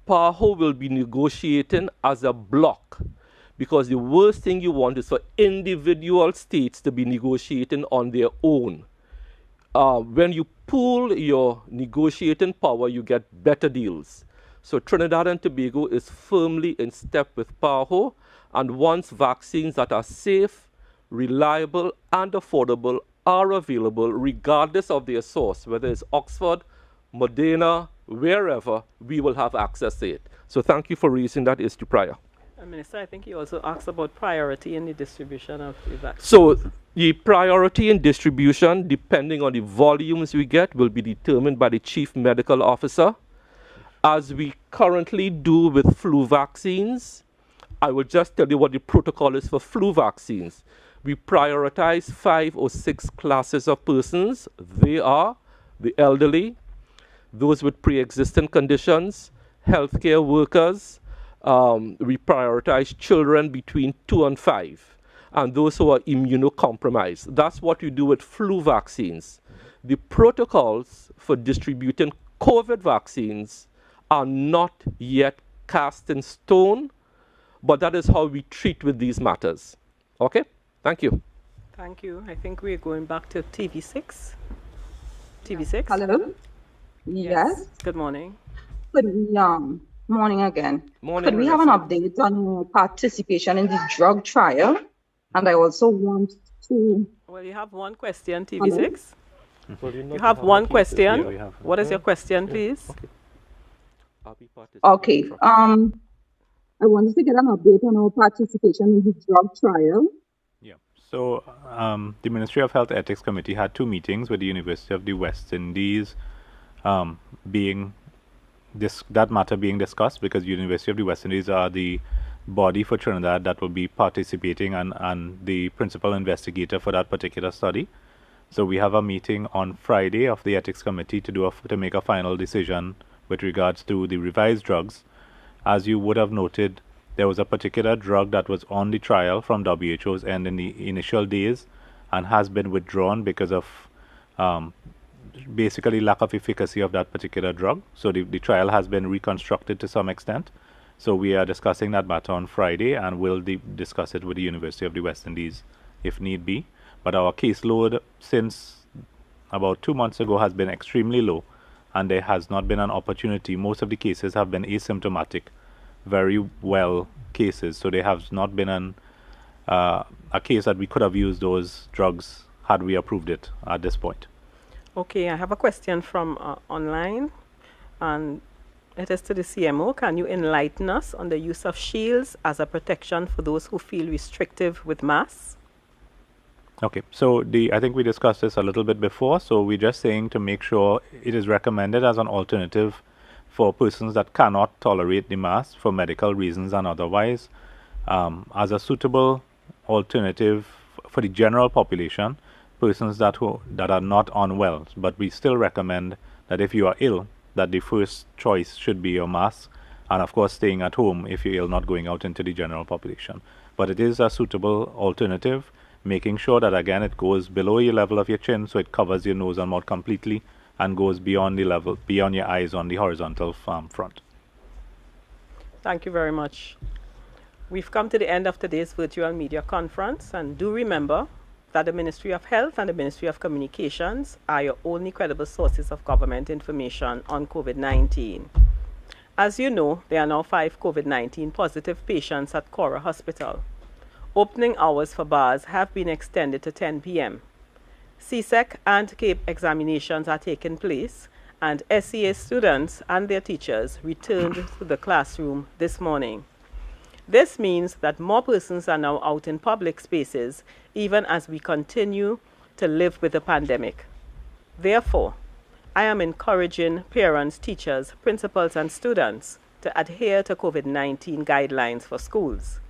A: PAHO will be negotiating as a bloc, because the worst thing you want is for individual states to be negotiating on their own. When you pool your negotiating power, you get better deals. So Trinidad and Tobago is firmly in step with PAHO and wants vaccines that are safe, reliable, and affordable are available regardless of their source, whether it's Oxford, Moderna, wherever, we will have access to it. So thank you for raising that issue prior.
B: Minister, I think you also asked about priority in the distribution of the vaccine.
A: So the priority in distribution, depending on the volumes we get, will be determined by the Chief Medical Officer. As we currently do with flu vaccines, I will just tell you what the protocol is for flu vaccines. We prioritize 5 or 6 classes of persons. They are the elderly, those with pre-existing conditions, healthcare workers. We prioritize children between 2 and 5, and those who are immunocompromised. That's what we do with flu vaccines. The protocols for distributing COVID vaccines are not yet cast in stone, but that is how we treat with these matters. Okay? Thank you.
B: Thank you. I think we're going back to TV6. TV6.
H: Hello? Yes.
B: Good morning.
H: Could we, morning again.
A: Morning.
H: Could we have an update on participation in the drug trial? And I also want to...
B: Well, you have one question, TV6.
A: Well,
B: you have one question.
C: Yeah,
B: what is your question, please?
H: Okay. I wanted to get an update on our participation in the drug trial.
C: Yeah. So the Ministry of Health Ethics Committee had 2 meetings with the University of the West Indies, that matter being discussed, because University of the West Indies are the body for Trinidad that will be participating and the principal investigator for that particular study. So we have a meeting on Friday of the Ethics Committee to make a final decision with regards to the revised drugs. As you would have noted, there was a particular drug that was on the trial from WHO's end in the initial days and has been withdrawn because of basically lack of efficacy of that particular drug. So the trial has been reconstructed to some extent. So we are discussing that matter on Friday, and we'll discuss it with the University of the West Indies if need be. But our caseload since about 2 months ago has been extremely low, and there has not been an opportunity. Most of the cases have been asymptomatic, very well cases. So there has not been a case that we could have used those drugs had we approved it at this point.
B: Okay, I have a question from online, and it is to the CMO. Can you enlighten us on the use of shields as a protection for those who feel restrictive with masks?
C: Okay, so I think we discussed this a little bit before, so we're just saying to make sure it is recommended as an alternative for persons that cannot tolerate the mask for medical reasons and otherwise, as a suitable alternative for the general population, persons that are not unwell. But we still recommend that if you are ill, that the first choice should be your mask, and of course staying at home if you're ill, not going out into the general population. But it is a suitable alternative, making sure that again it goes below your level of your chin, so it covers your nose and mouth completely and goes beyond the level, beyond your eyes on the horizontal front.
B: Thank you very much. We've come to the end of today's virtual media conference, and do remember that the Ministry of Health and the Ministry of Communications are your only credible sources of government information on COVID-19. As you know, there are now 5 COVID-19 positive patients at Cora Hospital. Opening hours for bars have been extended to 10 p.m. CSEC and CAPE examinations are taking place, and SEA students and their teachers returned to the classroom this morning. This means that more persons are now out in public spaces, even as we continue to live with the pandemic. Therefore, I am encouraging parents, teachers, principals, and students to adhere to COVID-19 guidelines for schools.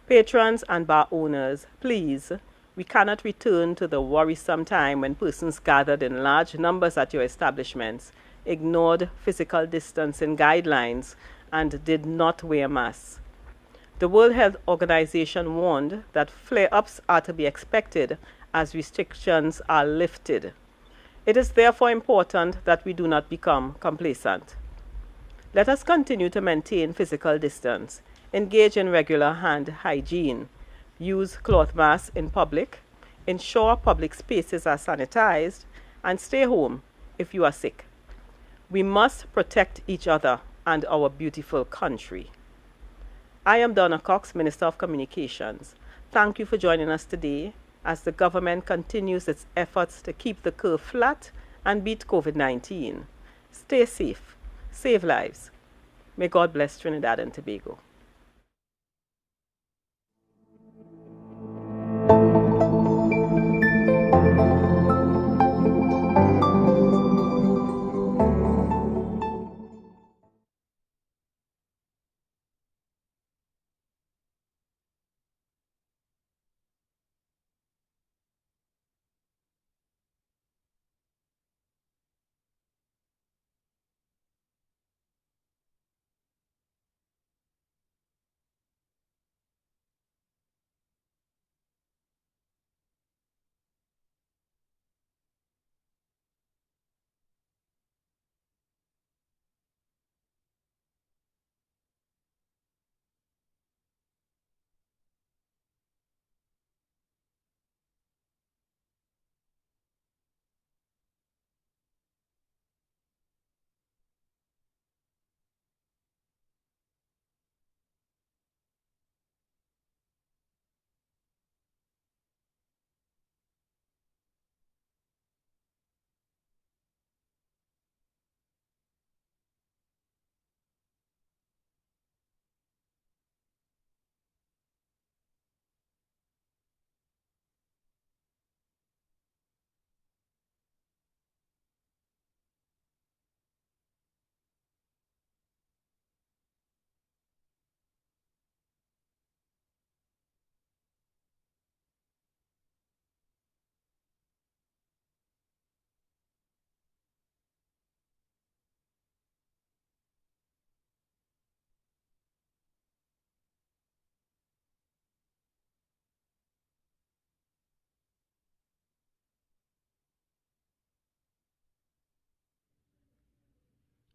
B: Patrons and bar owners, please, we cannot return to the worrisome time when persons gathered in large numbers at your establishments, ignored physical distancing guidelines, and did not wear masks. The World Health Organization warned that flare-ups are to be expected as restrictions are lifted. It is therefore important that we do not become complacent. Let us continue to maintain physical distance, engage in regular hand hygiene, use cloth masks in public, ensure public spaces are sanitized, and stay home if you are sick. We must protect each other and our beautiful country. I am Donna Cox, Minister of Communications. Thank you for joining us today as the government continues its efforts to keep the curve flat and beat COVID-19. Stay safe, save lives. May God bless Trinidad and Tobago.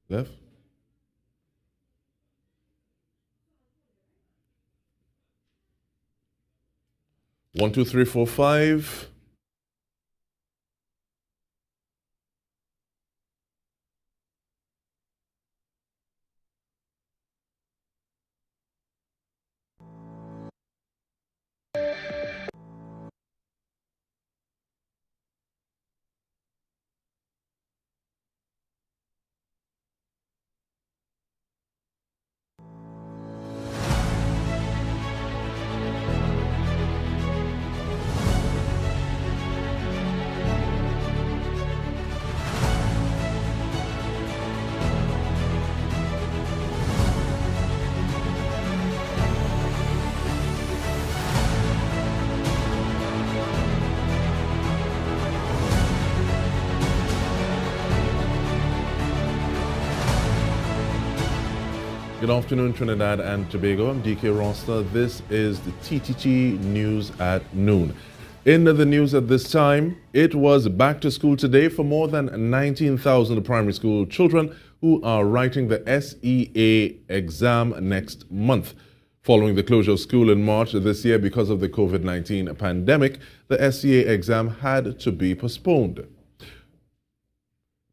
K: Left. One, two, three, four, five. Good afternoon, Trinidad and Tobago. I'm DK Roster. This is the TTT News at noon. In the news at this time, it was back to school today for more than 19,000 primary school children who are writing the SEA exam next month. Following the closure of school in March this year because of the COVID-19 pandemic, the SEA exam had to be postponed.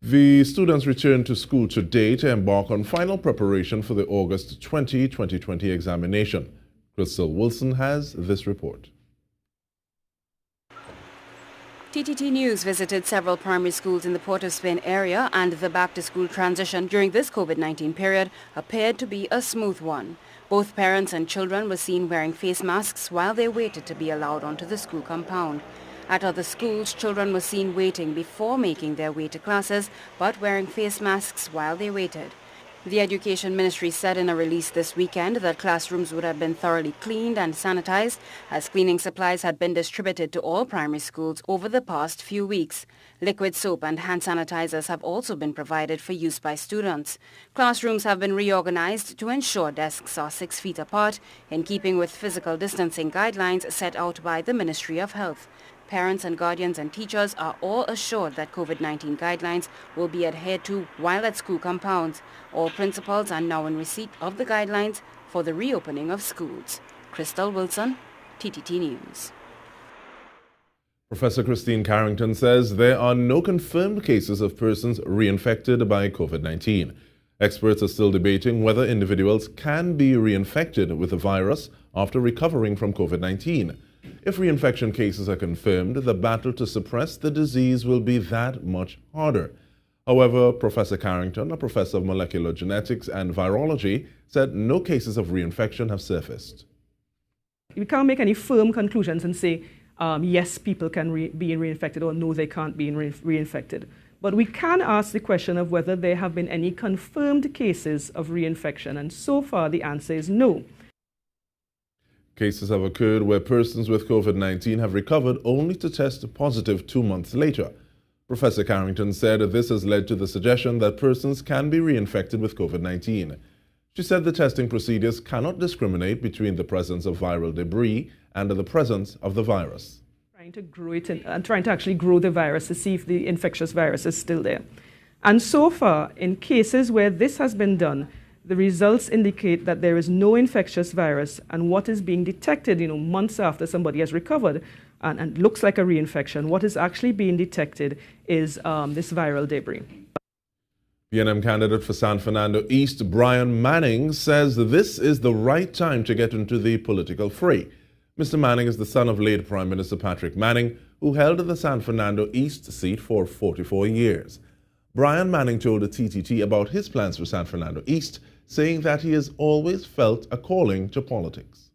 K: The students returned to school today to embark on final preparation for the August 2020
L: TTT News visited several primary schools in the Port of Spain area, and the back-to-school transition during this COVID-19 period appeared to be a smooth one. Both parents and children were seen wearing face masks while they waited to be allowed onto the school compound. At other schools, children were seen waiting before making their way to classes, but wearing face masks while they waited. The Education Ministry said in a release this weekend that classrooms would have been thoroughly cleaned and sanitized, as cleaning supplies had been distributed to all primary schools over the past few weeks. Liquid soap and hand sanitizers have also been provided for use by students. Classrooms have been reorganized to ensure desks are 6 feet apart, in keeping with physical distancing guidelines set out by the Ministry of Health. Parents and guardians and teachers are all assured that COVID-19 guidelines will be adhered to while at school compounds. All principals are now in receipt of the guidelines for the reopening of schools. Crystal Wilson, TTT News.
K: Professor Christine Carrington says there are no confirmed cases of persons reinfected by COVID-19. Experts are still debating whether individuals can be reinfected with the virus after recovering from COVID-19. If reinfection cases are confirmed, the battle to suppress the disease will be that much harder. However, Professor Carrington, a professor of molecular genetics and virology, said no cases of reinfection have surfaced.
D: We can't make any firm conclusions and say, yes, people can be reinfected, or no, they can't be reinfected. But we can ask the question of whether there have been any confirmed cases of reinfection, and so far the answer is no.
K: Cases have occurred where persons with COVID-19 have recovered only to test positive 2 months later. Professor Carrington said this has led to the suggestion that persons can be reinfected with COVID-19. She said the testing procedures cannot discriminate between the presence of viral debris and the presence of the virus.
D: Trying to grow it and trying to actually grow the virus to see if the infectious virus is still there. And so far, in cases where this has been done, the results indicate that there is no infectious virus, and what is being detected, months after somebody has recovered and looks like a reinfection, what is actually being detected is this viral debris.
K: PNM candidate for San Fernando East, Brian Manning, says this is the right time to get into the political fray. Mr. Manning is the son of late Prime Minister Patrick Manning, who held the San Fernando East seat for 44 years. Brian Manning told the TTT about his plans for San Fernando East, saying that he has always felt a calling to politics.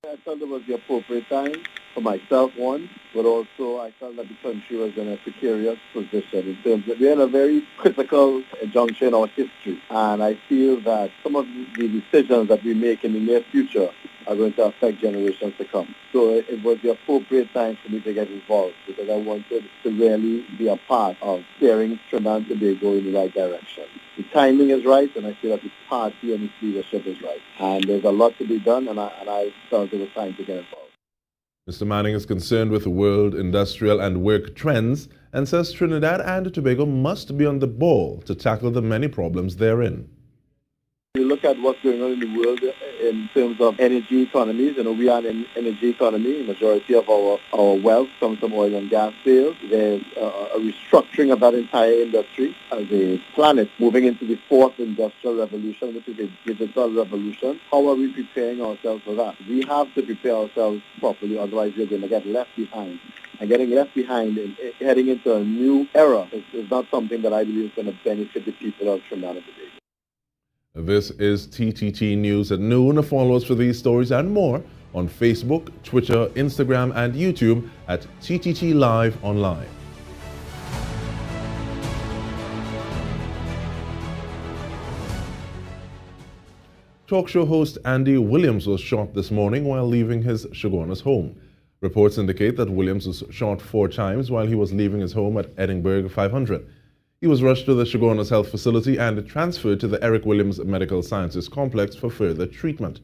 M: I felt it was the appropriate time for myself, one, but also I felt that the country was in a precarious position in terms of we're in a very critical juncture in our history, and I feel that some of the decisions that we make in the near future are going to affect generations to come. So it was the appropriate time for me to get involved, because I wanted to really be a part of steering Trinidad and Tobago in the right direction. The timing is right, and I feel that the party and its leadership is right. And there's a lot to be done, and I felt it was time to get involved.
K: Mr. Manning is concerned with world industrial and work trends and says Trinidad and Tobago must be on the ball to tackle the many problems therein.
M: We look at what's going on in the world in terms of energy economies. We are an energy economy. The majority of our wealth comes from oil and gas sales. There's a restructuring of that entire industry as a planet moving into the fourth industrial revolution, which is a digital revolution. How are we preparing ourselves for that? We have to prepare ourselves properly, otherwise we're going to get left behind. And getting left behind and heading into a new era is not something that I believe is going to benefit the people of Trinidad and Tobago.
K: This is TTT News at noon. Follow us for these stories and more on Facebook, Twitter, Instagram, and YouTube at TTT Live Online. Talk show host Andy Williams was shot this morning while leaving his Chaguanas home. Reports indicate that Williams was shot 4 times while he was leaving his home at Edinburgh 500. He was rushed to the Chaguanas Health Facility and transferred to the Eric Williams Medical Sciences Complex for further treatment.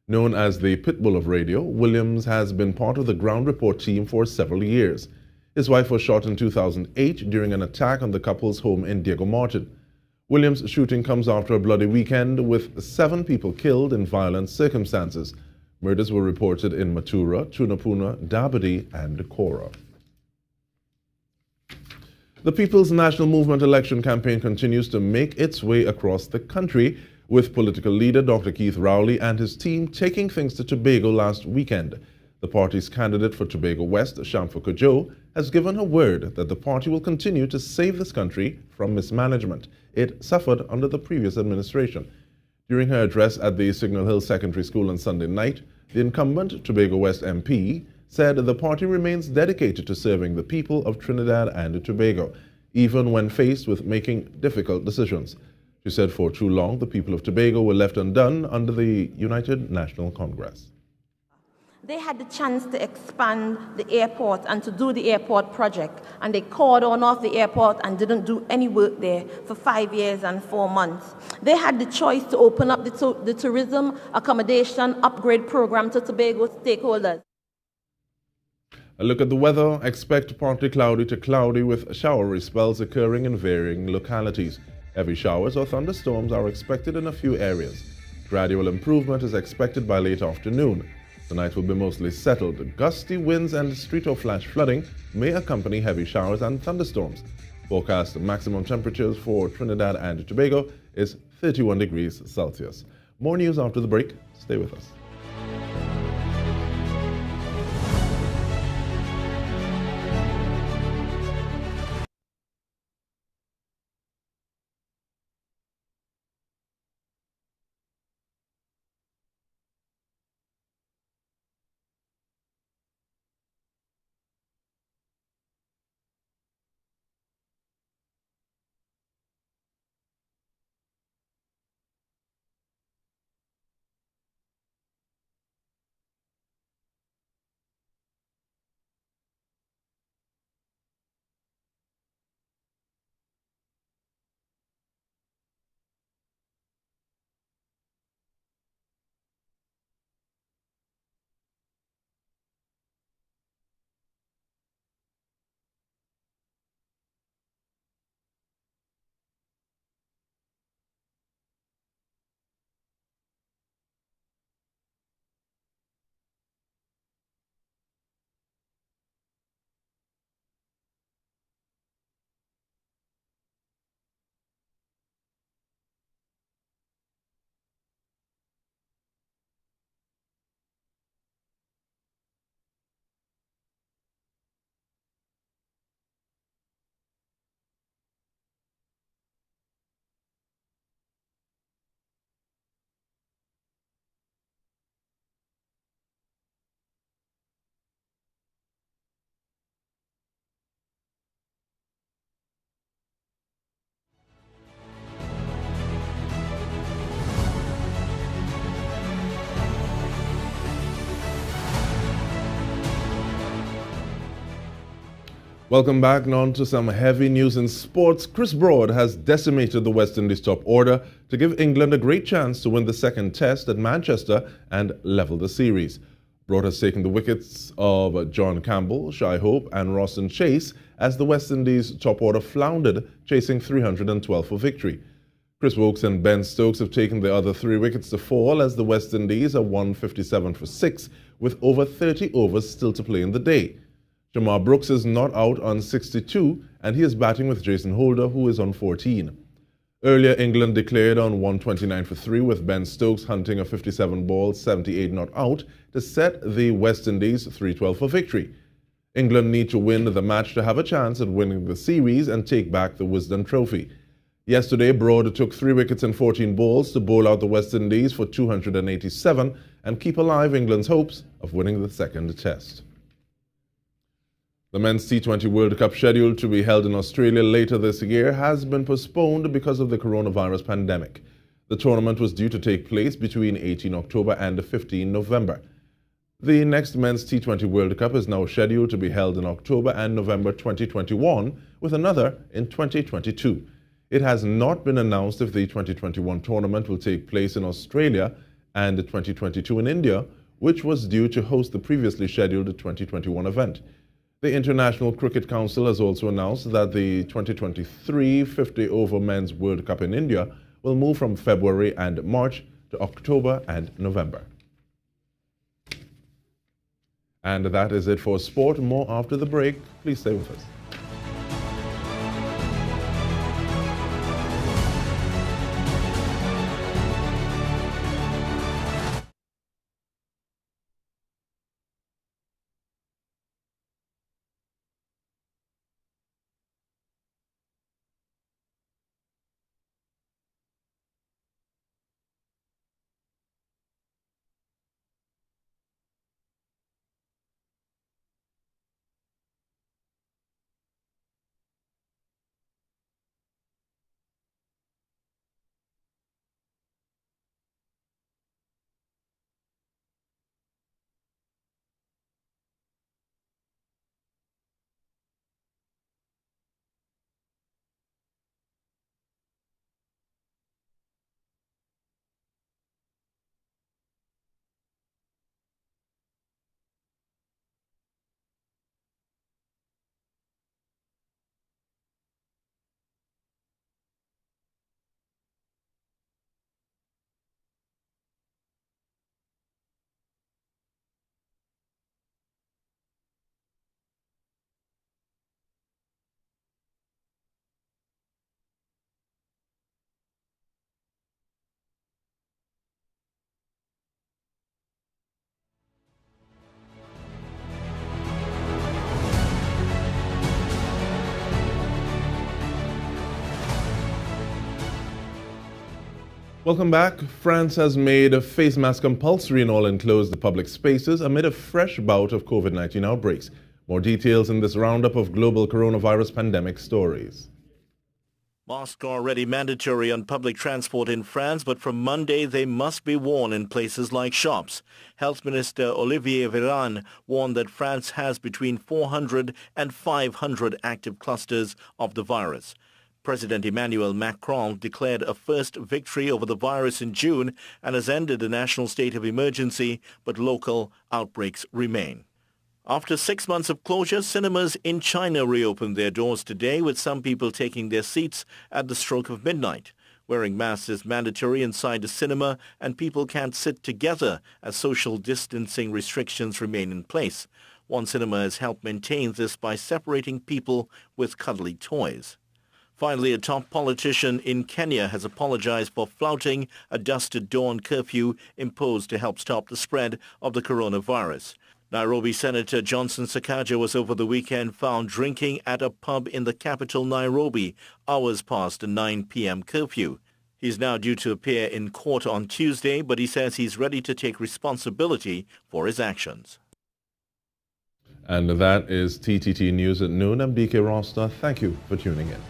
K: Known as the Pitbull of Radio, Williams has been part of the ground report team for several years. His wife was shot in 2008 during an attack on the couple's home in Diego Martin. Williams' shooting comes after a bloody weekend with 7 people killed in violent circumstances. Murders were reported in Matura, Tunapuna, Dabadi, and Cora. The People's National Movement election campaign continues to make its way across the country, with political leader Dr. Keith Rowley and his team taking things to Tobago last weekend. The party's candidate for Tobago West, Shamfa Kojo, has given her word that the party will continue to save this country from mismanagement it suffered under the previous administration. During her address at the Signal Hill Secondary School on Sunday night, the incumbent Tobago West MP said the party remains dedicated to serving the people of Trinidad and Tobago, even when faced with making difficult decisions. She said for too long the people of Tobago were left undone under the United National Congress.
N: They had the chance to expand the airport and to do the airport project, and they called on off the airport and didn't do any work there for 5 years and 4 months. They had the choice to open up the tourism accommodation upgrade program to Tobago stakeholders.
K: A look at the weather. Expect partly cloudy to cloudy with showery spells occurring in varying localities. Heavy showers or thunderstorms are expected in a few areas. Gradual improvement is expected by late afternoon. Tonight will be mostly settled. Gusty winds and street or flash flooding may accompany heavy showers and thunderstorms. Forecast maximum temperatures for Trinidad and Tobago is 31 degrees Celsius. More news after the break. Stay with us. Welcome back. Now to some heavy news in sports. Chris Broad has decimated the West Indies top order to give England a great chance to win the second test at Manchester and level the series. Broad has taken the wickets of John Campbell, Shai Hope and Roston Chase as the West Indies top order floundered, chasing 312 for victory. Chris Woakes and Ben Stokes have taken the other 3 wickets to fall as the West Indies are 157 for 6 with over 30 overs still to play in the day. Jamar Brooks is not out on 62 and he is batting with Jason Holder, who is on 14. Earlier, England declared on 129 for 3 with Ben Stokes hunting a 57-ball, 78 not out to set the West Indies 312 for victory. England need to win the match to have a chance at winning the series and take back the Wisden Trophy. Yesterday, Broad took 3 wickets and 14 balls to bowl out the West Indies for 287 and keep alive England's hopes of winning the second test. The Men's T20 World Cup, scheduled to be held in Australia later this year, has been postponed because of the coronavirus pandemic. The tournament was due to take place between 18 October and 15 November. The next Men's T20 World Cup is now scheduled to be held in October and November 2021, with another in 2022. It has not been announced if the 2021 tournament will take place in Australia and 2022 in India, which was due to host the previously scheduled 2021 event. The International Cricket Council has also announced that the 2023 50-over Men's World Cup in India will move from February and March to October and November. And that is it for sport. More after the break. Please stay with us. Welcome back. France has made a face mask compulsory in all enclosed public spaces amid a fresh bout of COVID-19 outbreaks. More details in this roundup of global coronavirus pandemic stories.
O: Masks are already mandatory on public transport in France, but from Monday they must be worn in places like shops. Health Minister Olivier Véran warned that France has between 400 and 500 active clusters of the virus. President Emmanuel Macron declared a first victory over the virus in June and has ended the national state of emergency, but local outbreaks remain. After 6 months of closure, cinemas in China reopened their doors today, with some people taking their seats at the stroke of midnight. Wearing masks is mandatory inside the cinema, and people can't sit together as social distancing restrictions remain in place. One cinema has helped maintain this by separating people with cuddly toys. Finally, a top politician in Kenya has apologized for flouting a dusk to dawn curfew imposed to help stop the spread of the coronavirus. Nairobi Senator Johnson Sakaja was over the weekend found drinking at a pub in the capital Nairobi hours past the 9 p.m. curfew. He's now due to appear in court on Tuesday, but he says he's ready to take responsibility for his actions.
K: And that is TTT News at Noon. I'm DK Roster. Thank you for tuning in.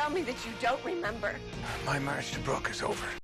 P: tell me that you don't remember.
Q: My marriage to Brooke is over.